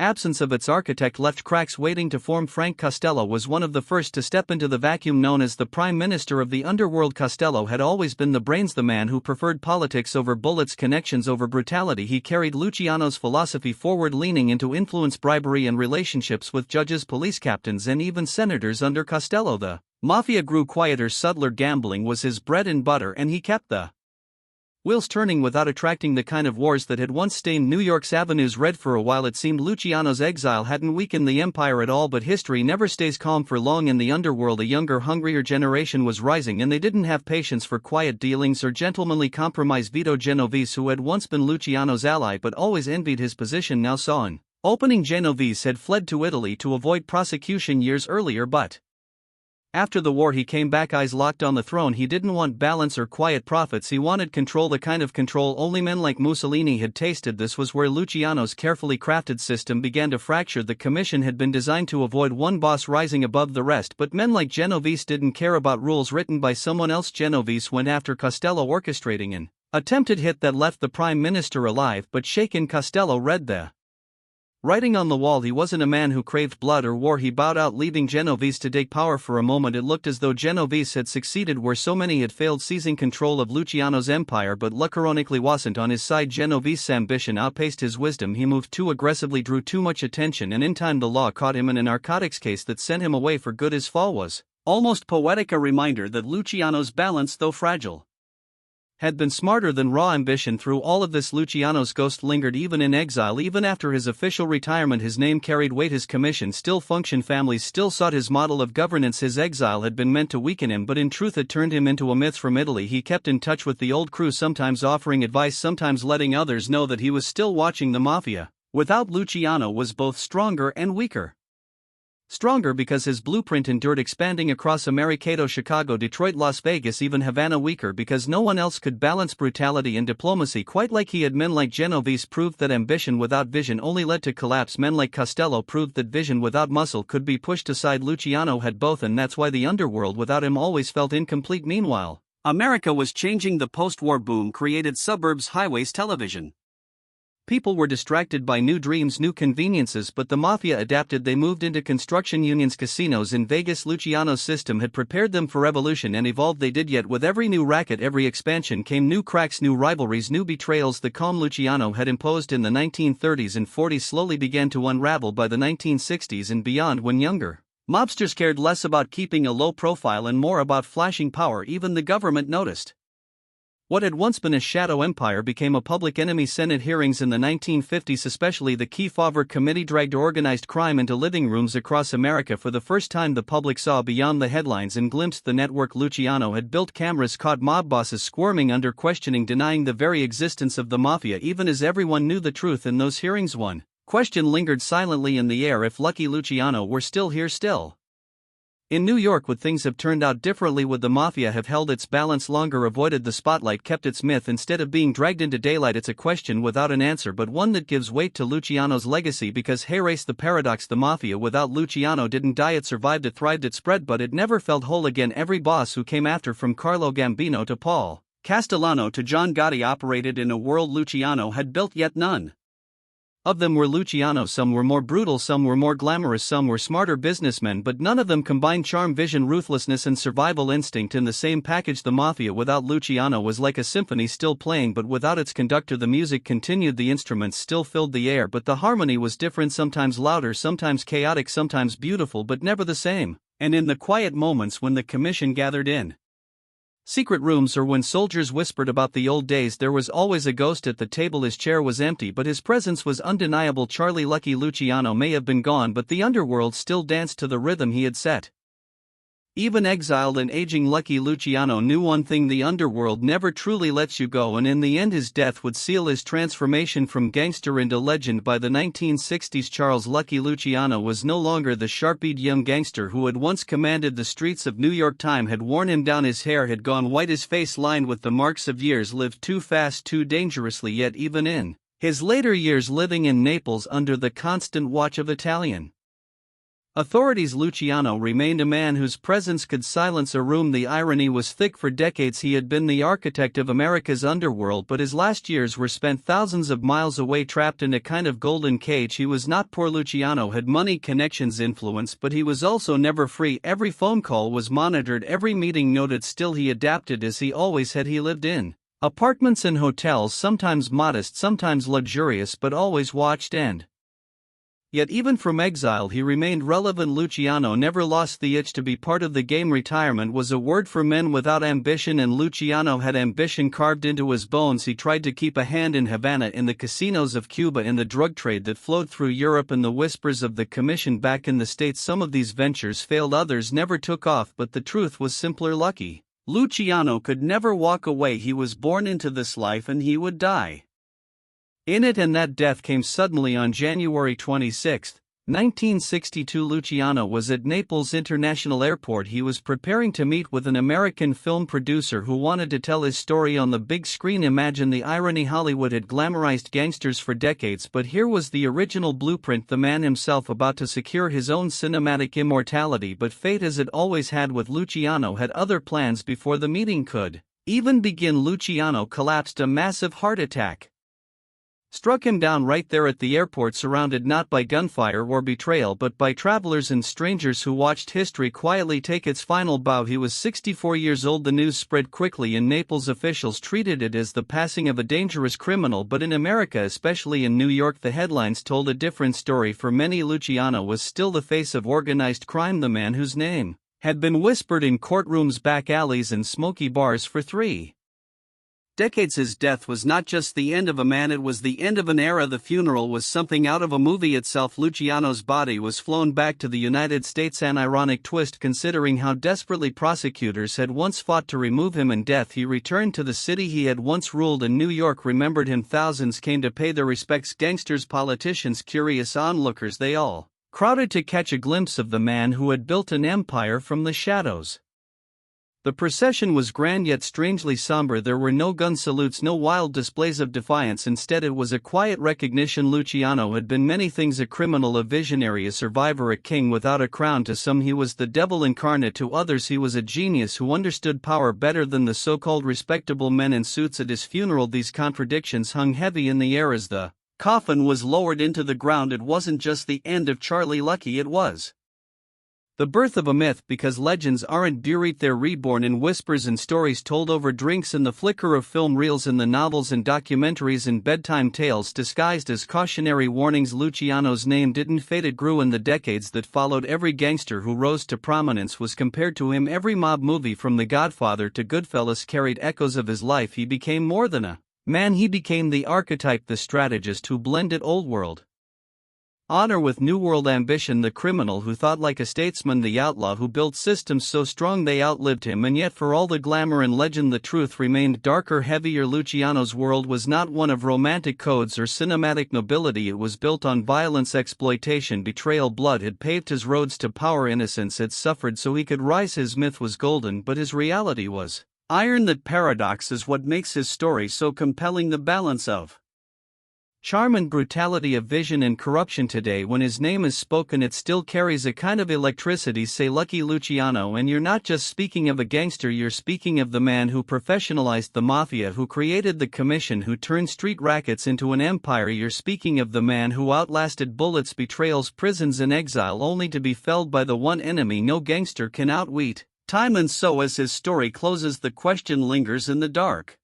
absence of its architect left cracks waiting to form. Frank Costello was one of the first to step into the vacuum. Known as the Prime Minister of the Underworld, Costello had always been the brains, the man who preferred politics over bullets, connections over brutality. He carried Luciano's philosophy forward, leaning into influence, bribery, and relationships with judges, police captains, and even senators. Under Costello, the Mafia grew quieter, subtler. Gambling was his bread and butter, and he kept the wheels turning without attracting the kind of wars that had once stained New York's avenues red. For a while it seemed Luciano's exile hadn't weakened the empire at all, but history never stays calm for long. In the underworld, a younger, hungrier generation was rising, and they didn't have patience for quiet dealings or gentlemanly compromise. Vito Genovese, who had once been Luciano's ally but always envied his position, now saw an opening. Genovese had fled to Italy to avoid prosecution years earlier, but After the war he came back eyes locked on the throne. He didn't want balance or quiet profits, he wanted control, the kind of control only men like Mussolini had tasted. This was where Luciano's carefully crafted system began to fracture. The commission had been designed to avoid one boss rising above the rest, but men like Genovese didn't care about rules written by someone else. Genovese went after Costello, orchestrating an attempted hit that left the prime minister alive but shaken. Costello read the writing on the wall. He wasn't a man who craved blood or war. He bowed out, leaving Genovese to take power. For a moment it looked as though Genovese had succeeded where so many had failed, seizing control of Luciano's empire, but luck ironically wasn't on his side. Genovese's ambition outpaced his wisdom. He moved too aggressively, drew too much attention, and in time the law caught him in a narcotics case that sent him away for good. His fall was almost poetic, a reminder that Luciano's balance, though fragile, had been smarter than raw ambition. Through all of this, Luciano's ghost lingered even in exile. Even after his official retirement his name carried weight. His commission still functioned, families still sought his model of governance. His exile had been meant to weaken him, but in truth it turned him into a myth. From Italy he kept in touch with the old crew, sometimes offering advice, sometimes letting others know that he was still watching. The Mafia, without Luciano, was both stronger and weaker. Stronger because his blueprint endured, expanding across America, Chicago, Detroit, Las Vegas, even Havana. Weaker because no one else could balance brutality and diplomacy quite like he had. Men like Genovese proved that ambition without vision only led to collapse. Men like Costello proved that vision without muscle could be pushed aside. Luciano had both, and that's why the underworld without him always felt incomplete. Meanwhile, America was changing. The post-war boom created suburbs, highways, television. People were distracted by new dreams, new conveniences, but the Mafia adapted. They moved into construction unions, casinos in Vegas. Luciano's system had prepared them for revolution and evolved. They did, yet with every new racket, every expansion came new cracks, new rivalries, new betrayals. The calm Luciano had imposed in the 1930s and 40s slowly began to unravel by the 1960s and beyond, when younger mobsters cared less about keeping a low profile and more about flashing power. Even the government noticed. What had once been a shadow empire became a public enemy. Senate hearings in the 1950s, especially the Kefauver Committee, dragged organized crime into living rooms across America. For the first time the public saw beyond the headlines and glimpsed the network Luciano had built. Cameras caught mob bosses squirming under questioning, denying the very existence of the Mafia. Even as everyone knew the truth in those hearings, one question lingered silently in the air: if Lucky Luciano were still here, still in New York, would things have turned out differently? Would the Mafia have held its balance longer, avoided the spotlight, kept its myth instead of being dragged into daylight? It's a question without an answer, but one that gives weight to Luciano's legacy, because erase the paradox, the Mafia without Luciano didn't die, it survived, it thrived, it spread, but it never felt whole again. Every boss who came after, from Carlo Gambino to Paul Castellano to John Gotti, operated in a world Luciano had built, yet none of them were Luciano. Some were more brutal, some were more glamorous, some were smarter businessmen, but none of them combined charm, vision, ruthlessness, and survival instinct in the same package. The Mafia without Luciano was like a symphony still playing, but without its conductor. The music continued, the instruments still filled the air, but the harmony was different, sometimes louder, sometimes chaotic, sometimes beautiful, but never the same. And in the quiet moments when the commission gathered in secret rooms, or when soldiers whispered about the old days, there was always a ghost at the table. His chair was empty, but his presence was undeniable. Charlie Lucky Luciano may have been gone, but the underworld still danced to the rhythm he had set. Even exiled and aging, Lucky Luciano knew one thing: the underworld never truly lets you go, and in the end his death would seal his transformation from gangster into legend. By the 1960s, Charles Lucky Luciano was no longer the sharp-eyed young gangster who had once commanded the streets of New York. Time had worn him down, his hair had gone white, his face lined with the marks of years lived too fast, too dangerously. Yet even in his later years, living in Naples under the constant watch of Italian authorities, Luciano remained a man whose presence could silence a room. The irony was thick. For decades he had been the architect of America's underworld, but his last years were spent thousands of miles away, trapped in a kind of golden cage. He was not poor. Luciano had money, connections, influence, but he was also never free. Every phone call was monitored, every meeting noted. Still he adapted, as he always had. He lived in apartments and hotels, sometimes modest, sometimes luxurious, but always watched and yet even from exile he remained relevant. Luciano never lost the itch to be part of the game. Retirement was a word for men without ambition, and Luciano had ambition carved into his bones. He tried to keep a hand in Havana, in the casinos of Cuba, in the drug trade that flowed through Europe, and the whispers of the commission back in the States. Some of these ventures failed, others never took off, but the truth was simpler. Lucky Luciano could never walk away. He was born into this life and he would die in it, and that death came suddenly on January 26, 1962 Luciano was at Naples International Airport. He was preparing to meet with an American film producer who wanted to tell his story on the big screen. Imagine the irony. Hollywood had glamorized gangsters for decades, but here was the original blueprint, the man himself about to secure his own cinematic immortality. But fate, as it always had with Luciano, had other plans before the meeting could even begin. Luciano collapsed. A massive heart attack struck him down right there at the airport, surrounded not by gunfire or betrayal but by travelers and strangers who watched history quietly take its final bow. He was 64 years old. The news spread quickly in Naples. Officials treated it as the passing of a dangerous criminal, but in America, especially in New York, the headlines told a different story. For many, Luciano was still the face of organized crime, the man whose name had been whispered in courtrooms, back alleys and smoky bars for 3 decades. His death was not just the end of a man, it was the end of an era. The funeral was something out of a movie itself. Luciano's body was flown back to the United States, an ironic twist considering how desperately prosecutors had once fought to remove him. In death, he returned to the city he had once ruled, and New York remembered him. Thousands came to pay their respects. Gangsters, politicians, curious onlookers, they all crowded to catch a glimpse of the man who had built an empire from the shadows. The procession was grand yet strangely somber. There were no gun salutes, no wild displays of defiance. Instead, it was a quiet recognition. Luciano had been many things: a criminal, a visionary, a survivor, a king without a crown. To some he was the devil incarnate, to others he was a genius who understood power better than the so-called respectable men in suits. At his funeral, these contradictions hung heavy in the air as the coffin was lowered into the ground. It wasn't just the end of Charlie Lucky, it was the birth of a myth, because legends aren't buried, they're reborn in whispers and stories told over drinks and the flicker of film reels, in the novels and documentaries and bedtime tales disguised as cautionary warnings. Luciano's name didn't fade, it grew in the decades that followed. Every gangster who rose to prominence was compared to him. Every mob movie from The Godfather to Goodfellas carried echoes of his life. He became more than a man, he became the archetype, the strategist who blended old world honor with new world ambition, the criminal who thought like a statesman, the outlaw who built systems so strong they outlived him. And yet, for all the glamour and legend, the truth remained darker, heavier. Luciano's world was not one of romantic codes or cinematic nobility. It was built on violence, exploitation, betrayal. Blood had paved his roads to power, innocence had suffered so he could rise. His myth was golden, but his reality was iron. That paradox is what makes his story so compelling, the balance of charm and brutality, of vision and corruption. Today, when his name is spoken, it still carries a kind of electricity. Say Lucky Luciano, and you're not just speaking of a gangster, you're speaking of the man who professionalized the Mafia, who created the commission, who turned street rackets into an empire. You're speaking of the man who outlasted bullets, betrayals, prisons and exile, only to be felled by the one enemy no gangster can outwit time. And so, as his story closes, the question lingers in the dark.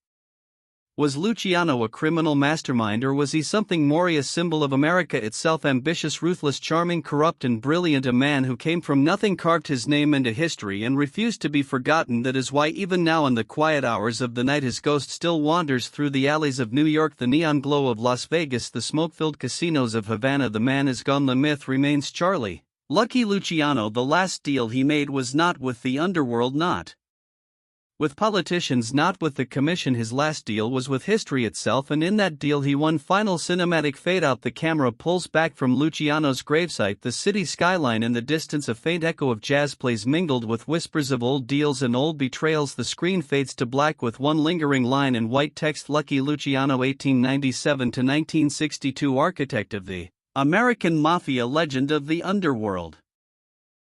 Was Luciano a criminal mastermind, or was he something more, a symbol of America itself? Ambitious, ruthless, charming, corrupt and brilliant, a man who came from nothing, carved his name into history and refused to be forgotten. That is why even now, in the quiet hours of the night, his ghost still wanders through the alleys of New York, the neon glow of Las Vegas, the smoke-filled casinos of Havana. The man is gone, the myth remains. Charlie Lucky Luciano, the last deal he made was not with the underworld, not with politicians, not with the commission. His last deal was with history itself, and in that deal he won. Final cinematic fade out. The camera pulls back from Luciano's gravesite. The city skyline in the distance, a faint echo of jazz plays mingled with whispers of old deals and old betrayals. The screen fades to black with one lingering line in white text: Lucky Luciano, 1897 to 1962, architect of the American Mafia, legend of the underworld.